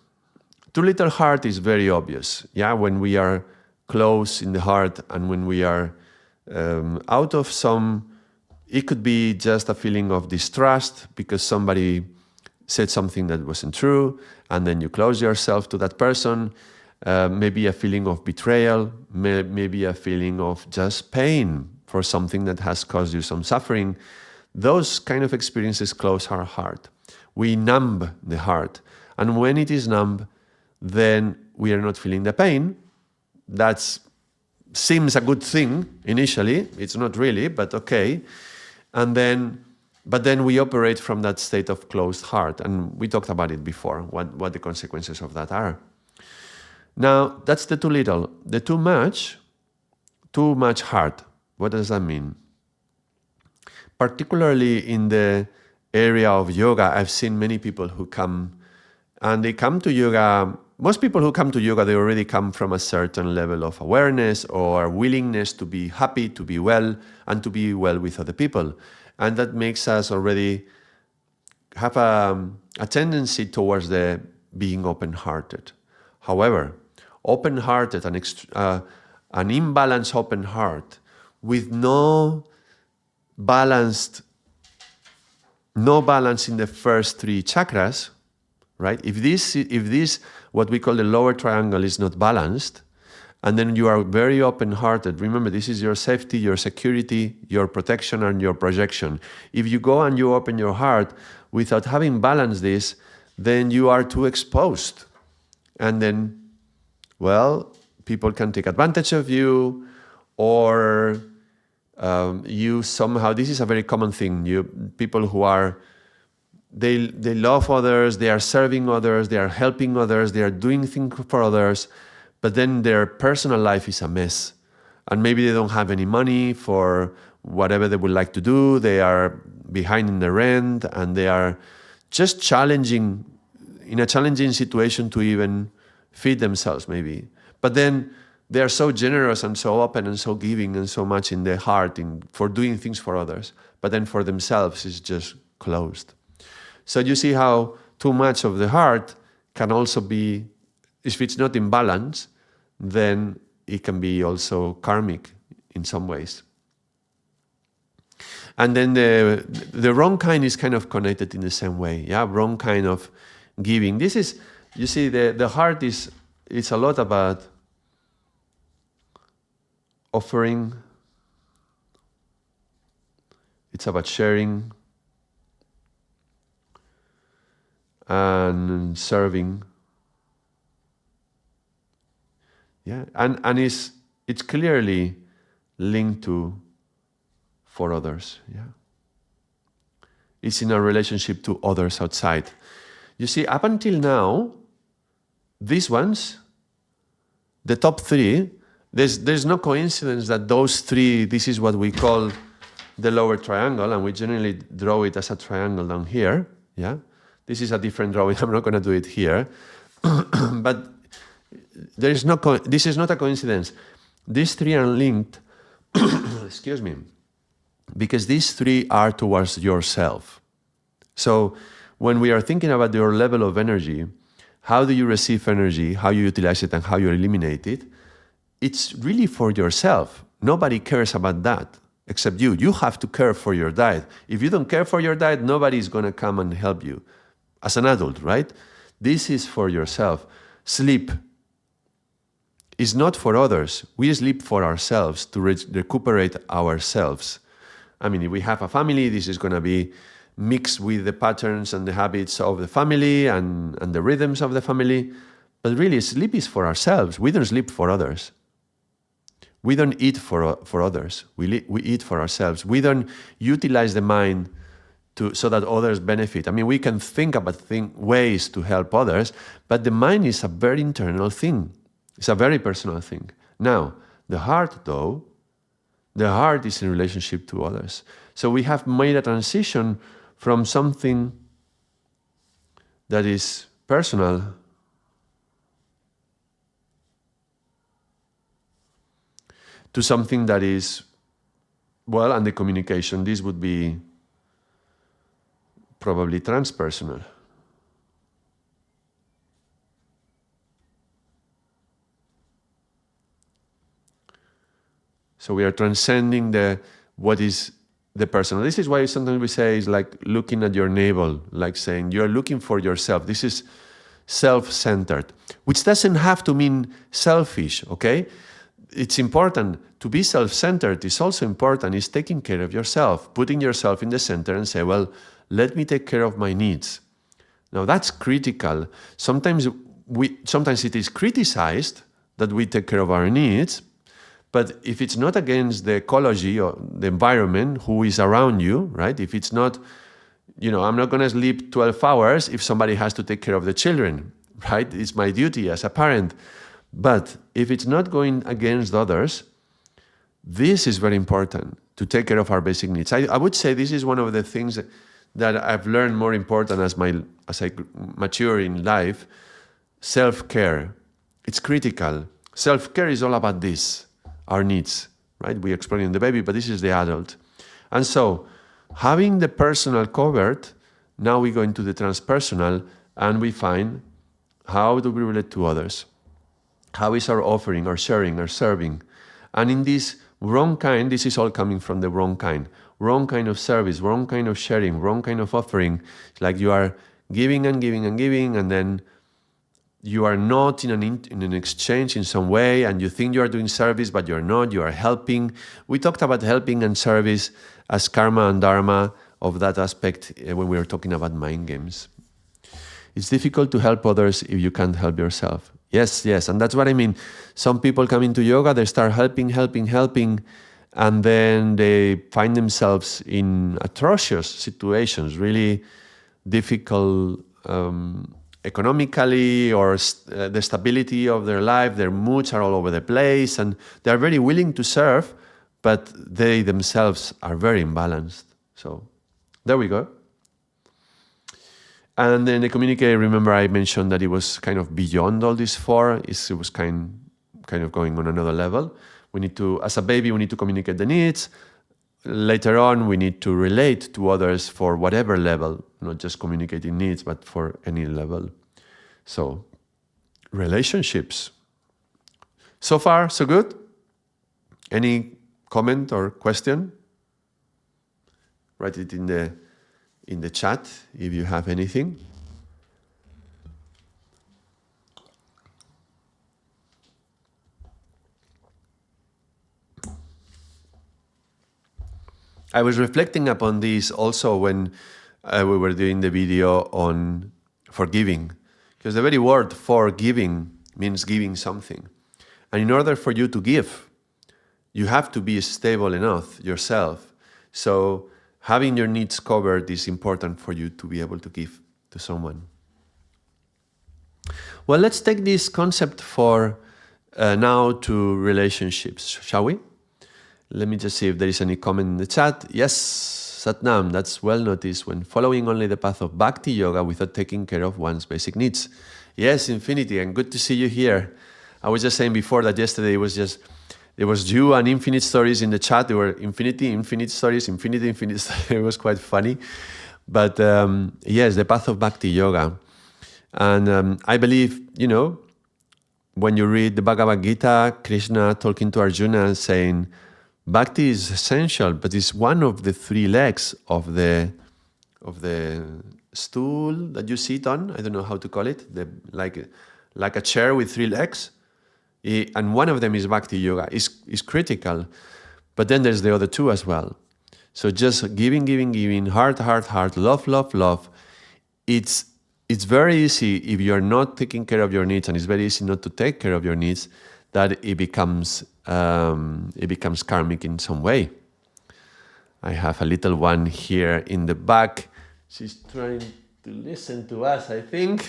Too little heart is very obvious. When we are close in the heart and when we are out of some, it could be just a feeling of distrust because somebody said something that wasn't true, and then you close yourself to that person. Maybe a feeling of betrayal, maybe a feeling of just pain for something that has caused you some suffering. Those kind of experiences close our heart. We numb the heart. And when it is numb, then we are not feeling the pain. That's seems a good thing initially. It's not really, but okay. But then we operate from that state of closed heart, and we talked about it before, what the consequences of that are. Now, that's the too little. The too much heart. What does that mean? Particularly in the area of yoga, I've seen many people who come, and they come to yoga. Most people who come to yoga, they already come from a certain level of awareness or willingness to be happy, to be well, and to be well with other people. And that makes us already have a tendency towards the being open-hearted. However, open-hearted, an imbalanced open heart with no balance in the first three chakras, right? If this what we call the lower triangle is not balanced, and then you are very open-hearted. Remember, this is your safety, your security, your protection, and your projection. If you go and you open your heart without having balanced this, then you are too exposed. And then, well, people can take advantage of you, or you somehow, this is a very common thing. People who are, they love others, they are serving others, they are helping others, they are doing things for others, but then their personal life is a mess. And maybe they don't have any money for whatever they would like to do. They are behind in the rent, and they are just in a challenging situation to even feed themselves maybe. But then they are so generous and so open and so giving and so much in their heart for doing things for others. But then for themselves, it's just closed. So you see how too much of the heart can also be, if it's not in balance, then it can be also karmic in some ways. And then the wrong kind is kind of connected in the same way. Yeah, wrong kind of giving. This is, you see, the heart it's a lot about offering. It's about sharing and serving. Yeah, and it's clearly linked to for others. Yeah, it's in a relationship to others outside. You see, up until now, these ones, the top three, there's no coincidence that those three. This is what we call the lower triangle, and we generally draw it as a triangle down here. Yeah, this is a different drawing. I'm not going to do it here, but. This is not a coincidence. These three are linked, excuse me, because these three are towards yourself. So when we are thinking about your level of energy, how do you receive energy, how you utilize it, and how you eliminate it, it's really for yourself. Nobody cares about that except you. You have to care for your diet. If you don't care for your diet, nobody is going to come and help you as an adult, right? This is for yourself. Sleep is not for others. We sleep for ourselves to recuperate ourselves. I mean, if we have a family, this is going to be mixed with the patterns and the habits of the family and the rhythms of the family. But really, sleep is for ourselves. We don't sleep for others. We don't eat for others. We eat for ourselves. We don't utilize the mind so that others benefit. I mean, we can think about ways to help others, but the mind is a very internal thing. It's a very personal thing. Now, the heart, though, the heart is in relationship to others. So we have made a transition from something that is personal to something that is, well, and the communication, this would be probably transpersonal. So we are transcending what is the personal. This is why sometimes we say it's like looking at your navel, like saying you're looking for yourself. This is self-centered, which doesn't have to mean selfish, okay? It's important to be self-centered. It's also important. It's taking care of yourself, putting yourself in the center and say, well, let me take care of my needs. Now that's critical. Sometimes it is criticized that we take care of our needs, But if it's not against the ecology or the environment who is around you, right? If it's not, I'm not going to sleep 12 hours if somebody has to take care of the children, right? It's my duty as a parent. But if it's not going against others, this is very important, to take care of our basic needs. I would say this is one of the things that I've learned more important as I mature in life. Self-care. It's critical. Self-care is all about this, our needs, right? We explain in the baby, but this is the adult. And so, having the personal covered, now we go into the transpersonal and we find how do we relate to others? How is our offering, our sharing, our serving? And in this wrong kind, this is all coming from the wrong kind of service, wrong kind of sharing, wrong kind of offering. It's like you are giving and giving and giving, and then you are not in an exchange in some way, and you think you are doing service, but you're not, you are helping. We talked about helping and service as karma and dharma of that aspect when we were talking about mind games. It's difficult to help others if you can't help yourself. Yes, and that's what I mean. Some people come into yoga, they start helping, and then they find themselves in atrocious situations, really difficult economically, or the stability of their life, their moods are all over the place, and they're very willing to serve, but they themselves are very imbalanced. So there we go. And then the communique, remember I mentioned that it was kind of beyond all these four. It was kind of going on another level. We need to, as a baby, we need to communicate the needs. Later on, we need to relate to others for whatever level, not just communicating needs, but for any level. So, relationships. So far, so good? Any comment or question? Write it in the chat if you have anything. I was reflecting upon this also when we were doing the video on forgiving, because the very word forgiving means giving something. And in order for you to give, you have to be stable enough yourself. So having your needs covered is important for you to be able to give to someone. Well, let's take this concept for now to relationships, shall we? Let me just see if there is any comment in the chat. Yes, Satnam, that's well noticed when following only the path of Bhakti Yoga without taking care of one's basic needs. Yes, Infinity, and good to see you here. I was just saying before that yesterday there was you and Infinite Stories in the chat. There were infinite stories. It was quite funny. But yes, the path of Bhakti Yoga. And I believe, when you read the Bhagavad Gita, Krishna talking to Arjuna and saying, Bhakti is essential, but it's one of the three legs of the stool that you sit on. I don't know how to call it, like a chair with three legs. And one of them is Bhakti Yoga. It's critical. But then there's the other two as well. So just giving, heart, love. It's very easy if you're not taking care of your needs, and it's very easy not to take care of your needs, that it becomes karmic in some way. I have a little one here in the back. She's trying to listen to us, I think.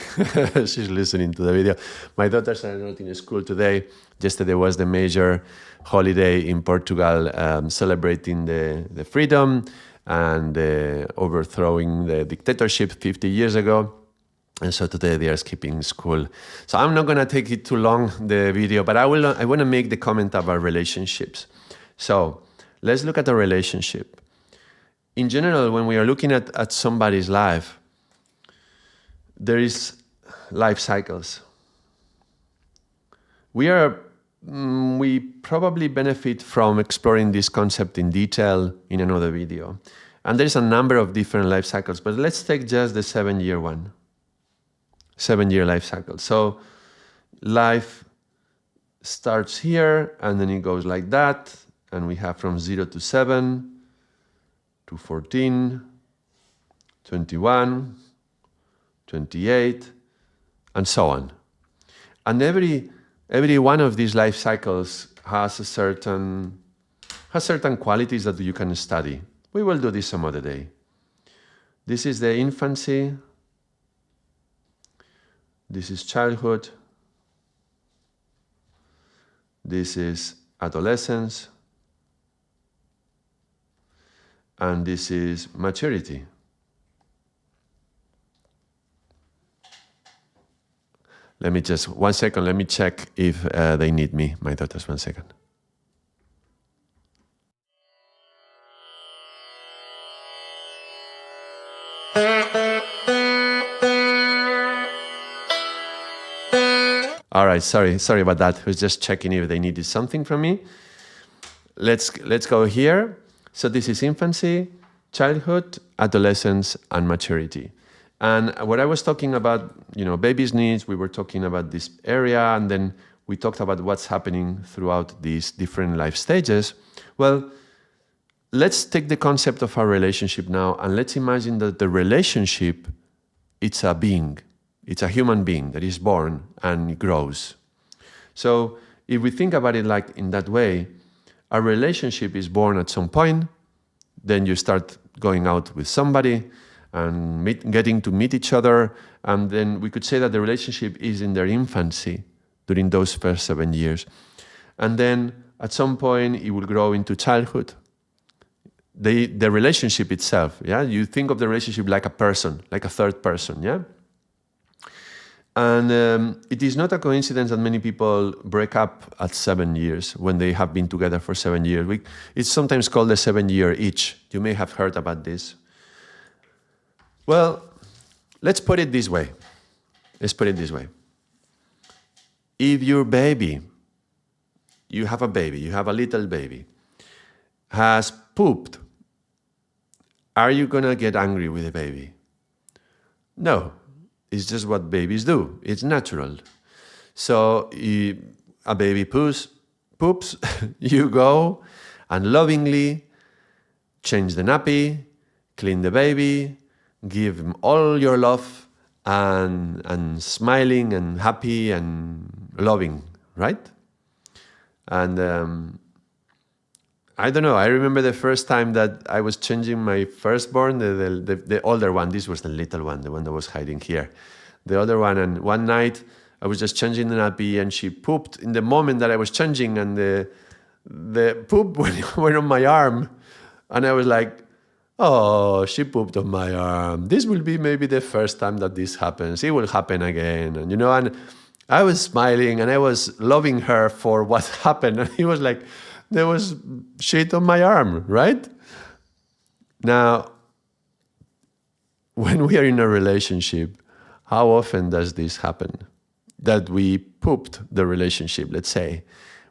She's listening to the video. My daughters are not in school today. Yesterday was the major holiday in Portugal, celebrating the freedom and overthrowing the dictatorship 50 years ago. And so today they are skipping school. So I'm not going to take it too long, the video, but I want to make the comment about relationships. So let's look at a relationship. In general, when we are looking at somebody's life, there is life cycles. We probably benefit from exploring this concept in detail in another video. And there's a number of different life cycles, but let's take just the 7-year one. 7-year life cycle. So life starts here, and then it goes like that, and we have from 0 to 7, to 14, 21, 28, and so on. And every one of these life cycles has certain qualities that you can study. We will do this some other day. This is the infancy. This is childhood. This is adolescence. And this is maturity. Let me just, 1 second, let me check if they need me, my daughters, 1 second. All right, sorry about that. I was just checking if they needed something from me. Let's go here. So this is infancy, childhood, adolescence, and maturity. And what I was talking about, baby's needs, we were talking about this area, and then we talked about what's happening throughout these different life stages. Well, let's take the concept of our relationship now, and let's imagine that the relationship, it's a being. It's a human being that is born and grows. So if we think about it like in that way, a relationship is born at some point, then you start going out with somebody and getting to meet each other, and then we could say that the relationship is in their infancy during those first 7 years. And then at some point it will grow into childhood. The relationship itself, yeah? You think of the relationship like a person, like a third person, yeah? And it is not a coincidence that many people break up at 7 years when they have been together for 7 years. It's sometimes called the 7-year itch. You may have heard about this. Well, let's put it this way. If your baby, you have a little baby, has pooped, are you gonna get angry with the baby? No. It's just what babies do. It's natural. So a baby poops, you go and lovingly change the nappy, clean the baby, give him all your love and smiling and happy and loving, right? And I don't know. I remember the first time that I was changing my firstborn, the older one. This was the little one, the one that was hiding here. The other one, and one night I was just changing the nappy and she pooped in the moment that I was changing, and the poop went on my arm. And I was like, oh, she pooped on my arm. This will be maybe the first time that this happens. It will happen again. And I was smiling and I was loving her for what happened. And it was like, there was shit on my arm, right? Now, when we are in a relationship, how often does this happen? That we pooped the relationship, let's say.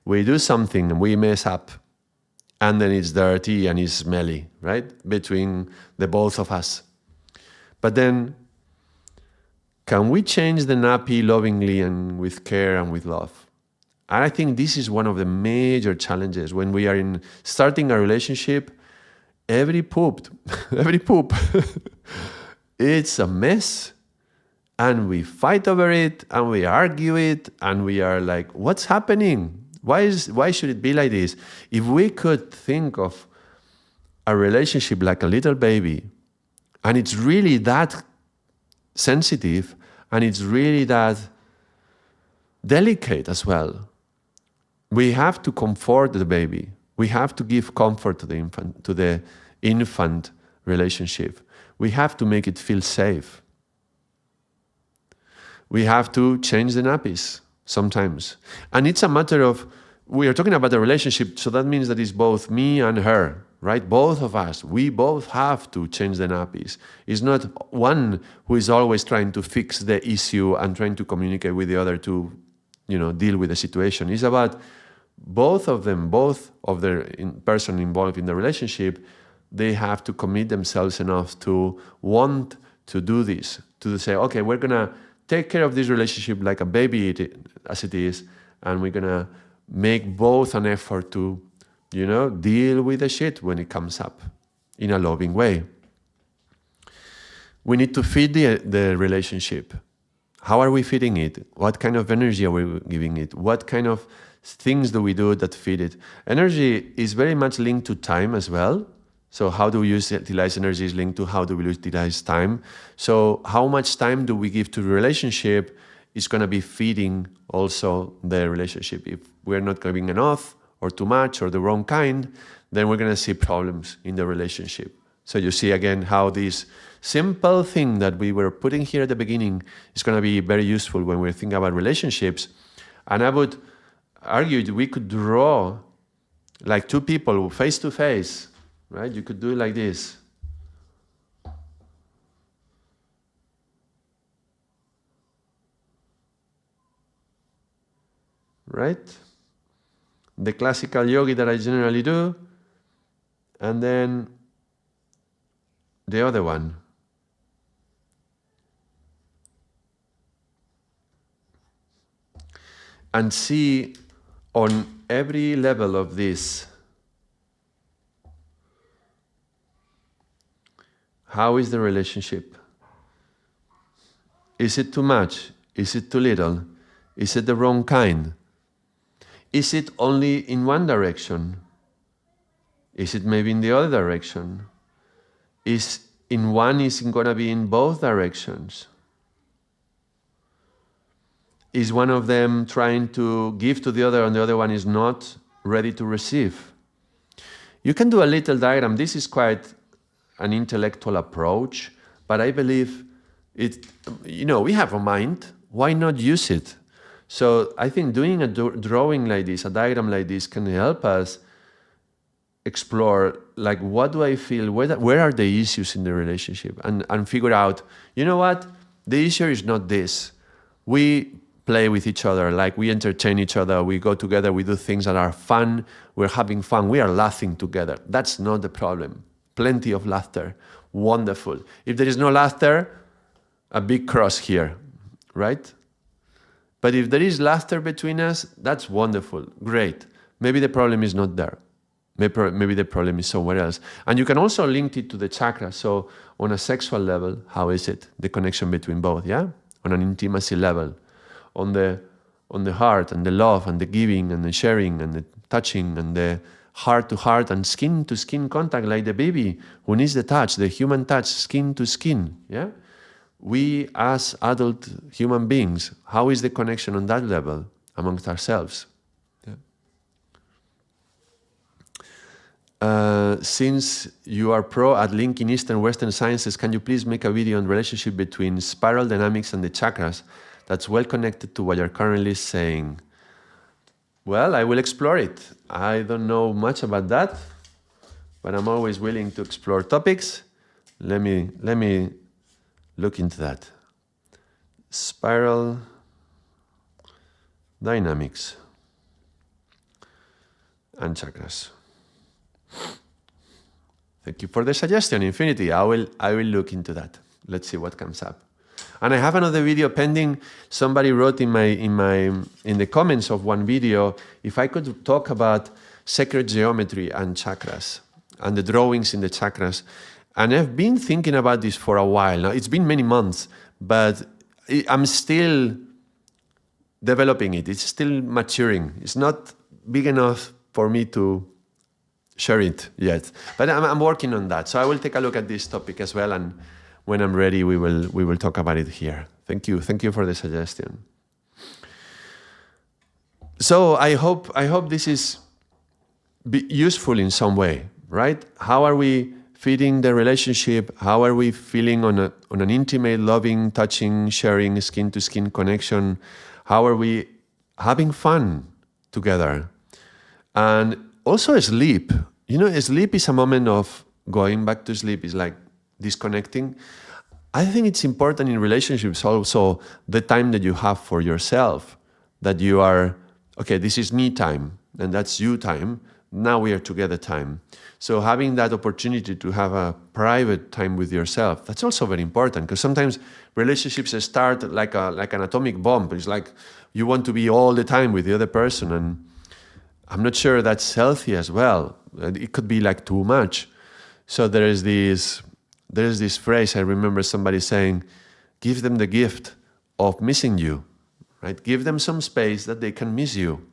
We do something and we mess up, and then it's dirty and it's smelly, right? Between the both of us. But then, can we change the nappy lovingly and with care and with love? And I think this is one of the major challenges when we are starting a relationship. Every poop, it's a mess, and we fight over it, and we argue it, and we are like, what's happening? Why should it be like this? If we could think of a relationship like a little baby, and it's really that sensitive, and it's really that delicate as well. We have to comfort the baby. We have to give comfort to the infant relationship. We have to make it feel safe. We have to change the nappies sometimes. And it's a matter of, we are talking about a relationship, so that means that it's both me and her, right? Both of us, we both have to change the nappies. It's not one who is always trying to fix the issue and trying to communicate with the other to, deal with the situation. It's about both of them, both of the person involved in the relationship, they have to commit themselves enough to want to do this, to say, okay, we're going to take care of this relationship like a baby as it is, and we're going to make both an effort to, deal with the shit when it comes up in a loving way. We need to feed the relationship. How are we feeding it? What kind of energy are we giving it? What kind of things do we do that feed it? Energy is very much linked to time as well. So how do we utilize energy is linked to how do we utilize time. So how much time do we give to the relationship is going to be feeding also the relationship. If we're not giving enough or too much or the wrong kind, then we're going to see problems in the relationship. So you see again how this simple thing that we were putting here at the beginning is going to be very useful when we're thinking about relationships. And I would argue we could draw like two people face to face, right? You could do it like this. Right? The classical yogi that I generally do, and then the other one. And see on every level of this, how is the relationship? Is it too much? Is it too little? Is it the wrong kind? Is it only in one direction? Is it maybe in the other direction? Is going to be in both directions? Is one of them trying to give to the other and the other one is not ready to receive? You can do a little diagram. This is quite an intellectual approach, but I believe we have a mind. Why not use it? So I think doing a drawing like this, a diagram like this, can help us explore, like, what do I feel? Where are the issues in the relationship? And figure out, you know what? The issue is not this. We play with each other, like we entertain each other, we go together, we do things that are fun, we're having fun, we are laughing together. That's not the problem. Plenty of laughter. Wonderful. If there is no laughter, a big cross here, right? But if there is laughter between us, that's wonderful. Great. Maybe the problem is not there. Maybe the problem is somewhere else. And you can also link it to the chakra. So on a sexual level, how is it? The connection between both, yeah? On an intimacy level. On the heart and the love and the giving and the sharing and the touching and the heart to heart and skin to skin contact, like the baby who needs the touch, the human touch, skin to skin, yeah? We as adult human beings, how is the connection on that level amongst ourselves? Yeah. Since you are pro at linking Eastern Western sciences, can you please make a video on relationship between spiral dynamics and the chakras that's well connected to what you're currently saying? Well, I will explore it. I don't know much about that, but I'm always willing to explore topics. Let me look into that. Spiral dynamics and chakras. Thank you for the suggestion, Infinity. I will look into that. Let's see what comes up. And I have another video pending. Somebody wrote in the comments of one video if I could talk about sacred geometry and chakras and the drawings in the chakras. And I've been thinking about this for a while now. It's been many months, but I'm still developing it. It's still maturing. It's not big enough for me to share it yet, but I'm working on that. So I will take a look at this topic as well, and when I'm ready, we will talk about it here. Thank you for the suggestion. So I hope this is useful in some way, right? How are we feeding the relationship? How are we feeling on an intimate, loving, touching, sharing, skin to skin connection? How are we having fun together? And also sleep. Sleep is a moment of going back to sleep. It's like disconnecting. I think it's important in relationships also the time that you have for yourself, that you are, okay, this is me time, and that's you time. Now we are together time. So having that opportunity to have a private time with yourself, that's also very important, because sometimes relationships start like an atomic bomb. It's like you want to be all the time with the other person, and I'm not sure that's healthy as well. It could be like too much. So there is this phrase I remember somebody saying, give them the gift of missing you, right? Give them some space that they can miss you.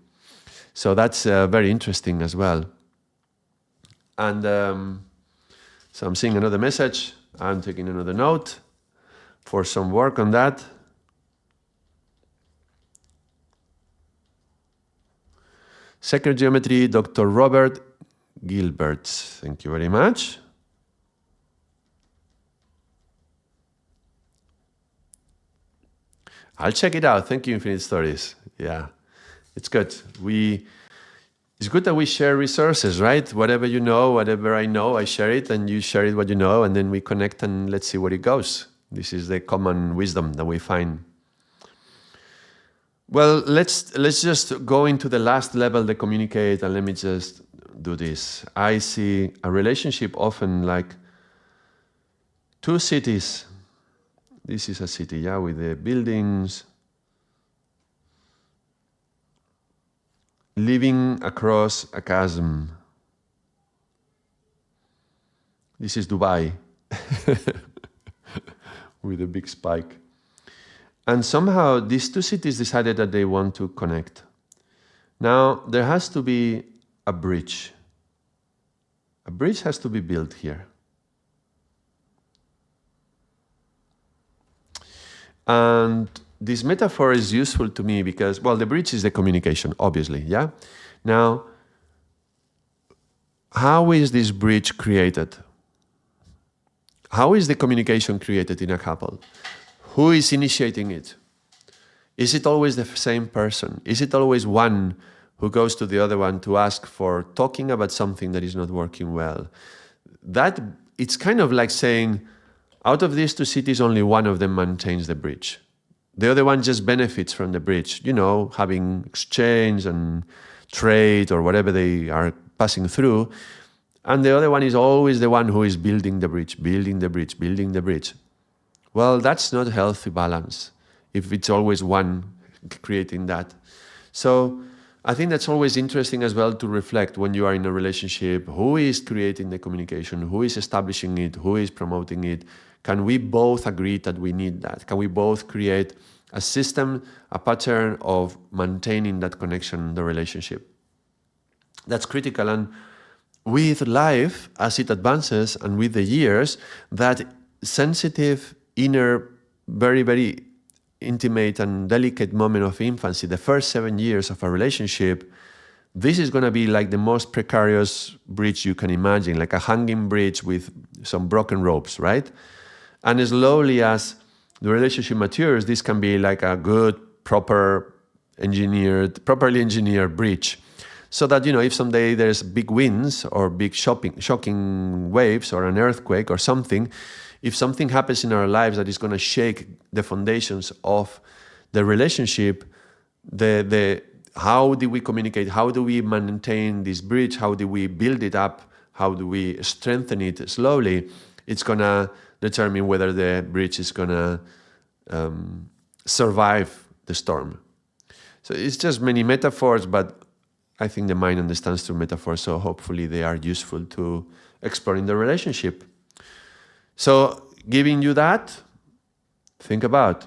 So that's very interesting as well. And so I'm seeing another message. I'm taking another note for some work on that. Sacred Geometry, Dr. Robert Gilbert. Thank you very much. I'll check it out. Thank you, Infinite Stories. Yeah, it's good. It's good that we share resources, right? Whatever you know, whatever I know, I share it, and you share it what you know, and then we connect and let's see where it goes. This is the common wisdom that we find. Well, let's just go into the last level, the communicate, and let me just do this. I see a relationship often like two cities. This is a city, yeah, with the buildings living across a chasm. This is Dubai with a big spike. And somehow these two cities decided that they want to connect. Now, there has to be a bridge. A bridge has to be built here. And this metaphor is useful to me because, well, the bridge is the communication, obviously, yeah? Now, how is this bridge created? How is the communication created in a couple? Who is initiating it? Is it always the same person? Is it always one who goes to the other one to ask for talking about something that is not working well? That, it's kind of like saying, out of these two cities, only one of them maintains the bridge. The other one just benefits from the bridge, you know, having exchange and trade or whatever they are passing through. And the other one is always the one who is building the bridge, building the bridge, building the bridge. Well, that's not a healthy balance if it's always one creating that. So I think that's always interesting as well to reflect when you are in a relationship. Who is creating the communication? Who is establishing it? Who is promoting it? Can we both agree that we need that? Can we both create a system, a pattern of maintaining that connection in the relationship? That's critical. And with life, as it advances and with the years, that sensitive, inner, very, very intimate and delicate moment of infancy, the first 7 years of a relationship, this is going to be like the most precarious bridge you can imagine, like a hanging bridge with some broken ropes, right? And slowly as the relationship matures, this can be like a good, properly engineered bridge. So that, you know, if someday there's big winds or big shocking waves or an earthquake or something, if something happens in our lives that is going to shake the foundations of the relationship, how do we communicate? How do we maintain this bridge? How do we build it up? How do we strengthen it slowly? It's going to determine whether the bridge is going to survive the storm. So it's just many metaphors, but I think the mind understands through metaphors, so hopefully they are useful to exploring the relationship. So giving you that, think about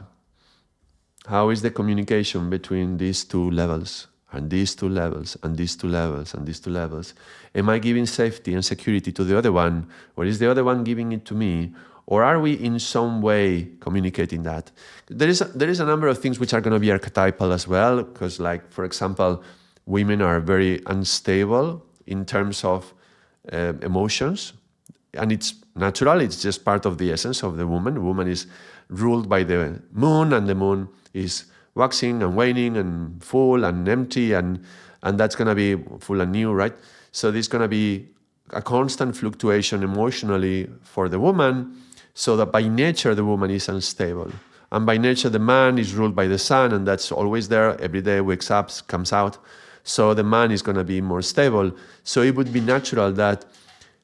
how is the communication between these two levels and these two levels and these two levels and these two levels. Am I giving safety and security to the other one, or is the other one giving it to me? Or are we in some way communicating that? There is a number of things which are going to be archetypal as well, because like, for example, women are very unstable in terms of emotions. And it's natural, it's just part of the essence of the woman. The woman is ruled by the moon, and the moon is waxing and waning and full and empty, and that's going to be full and new, right? So there's going to be a constant fluctuation emotionally for the woman, so that by nature the woman is unstable. And by nature the man is ruled by the sun, and that's always there, every day wakes up, comes out. So the man is going to be more stable. So it would be natural that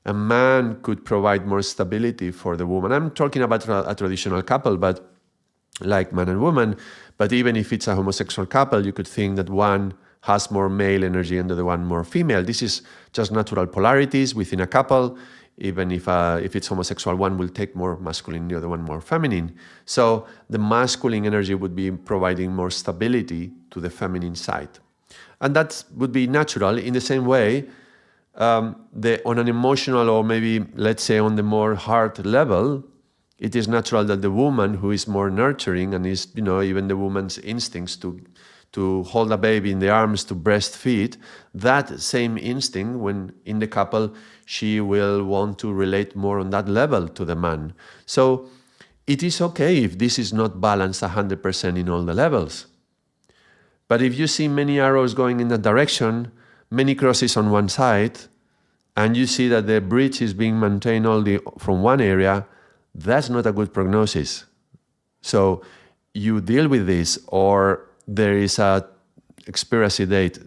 a man could provide more stability for the woman. I'm talking about a traditional couple, but like man and woman. But even if it's a homosexual couple, you could think that one has more male energy and the other one more female. This is just natural polarities within a couple. Even if it's homosexual, one will take more masculine, the other one more feminine. So the masculine energy would be providing more stability to the feminine side. And that would be natural. In the same way, on an emotional, or maybe let's say on the more heart level, it is natural that the woman who is more nurturing, and is, even the woman's instincts to hold a baby in the arms, to breastfeed, that same instinct, when in the couple, she will want to relate more on that level to the man. So it is okay if this is not balanced 100% in all the levels. But if you see many arrows going in that direction, many crosses on one side, and you see that the bridge is being maintained only from one area, that's not a good prognosis. So you deal with this, or there is a expiration date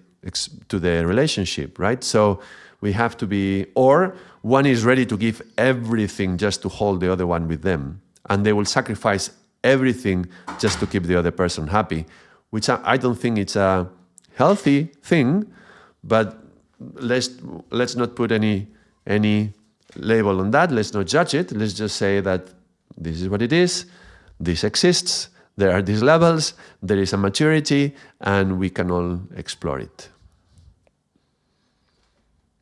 to the relationship, right? So we have to be, or one is ready to give everything just to hold the other one with them, and they will sacrifice everything just to keep the other person happy, which I don't think it's a healthy thing. But let's not put any label on that. Let's not judge it. Let's just say that this is what it is. This exists. There are these levels. There is a maturity, and we can all explore it.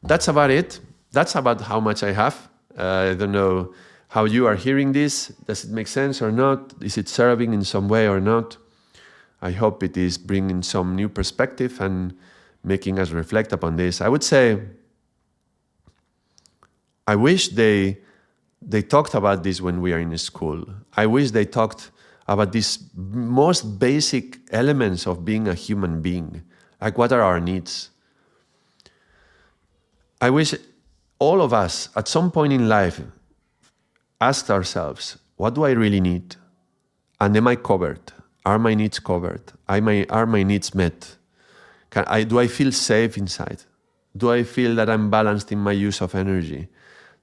That's about it. That's about how much I have. I don't know how you are hearing this. Does it make sense or not? Is it serving in some way or not? I hope it is bringing some new perspective and making us reflect upon this. I would say, I wish they talked about this when we are in school. I wish they talked about these most basic elements of being a human being. Like, what are our needs? I wish all of us at some point in life asked ourselves, what do I really need? And am I covered? Are my needs covered? Are my needs met? Do I feel safe inside? Do I feel that I'm balanced in my use of energy?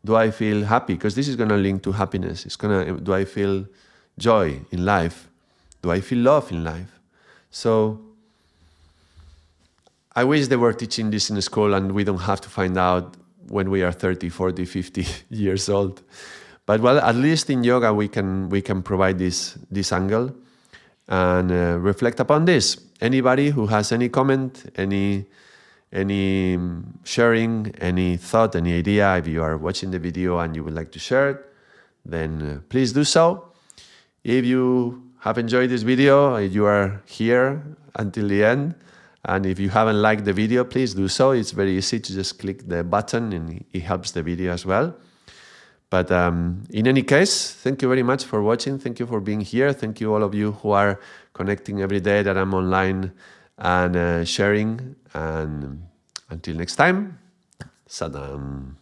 Do I feel happy? Because this is going to link to happiness. Do I feel joy in life? Do I feel love in life? So I wish they were teaching this in school, and we don't have to find out when we are 30, 40, 50 years old. But well, at least in yoga we can provide this angle and reflect upon this. Anybody who has any comment, any sharing, any thought, any idea, if you are watching the video and you would like to share it, then please do so. If you have enjoyed this video, if you are here until the end, and if you haven't liked the video, please do so. It's very easy to just click the button, and it helps the video as well. But in any case, thank you very much for watching. Thank you for being here. Thank you all of you who are connecting every day that I'm online and sharing. And until next time, Sadam.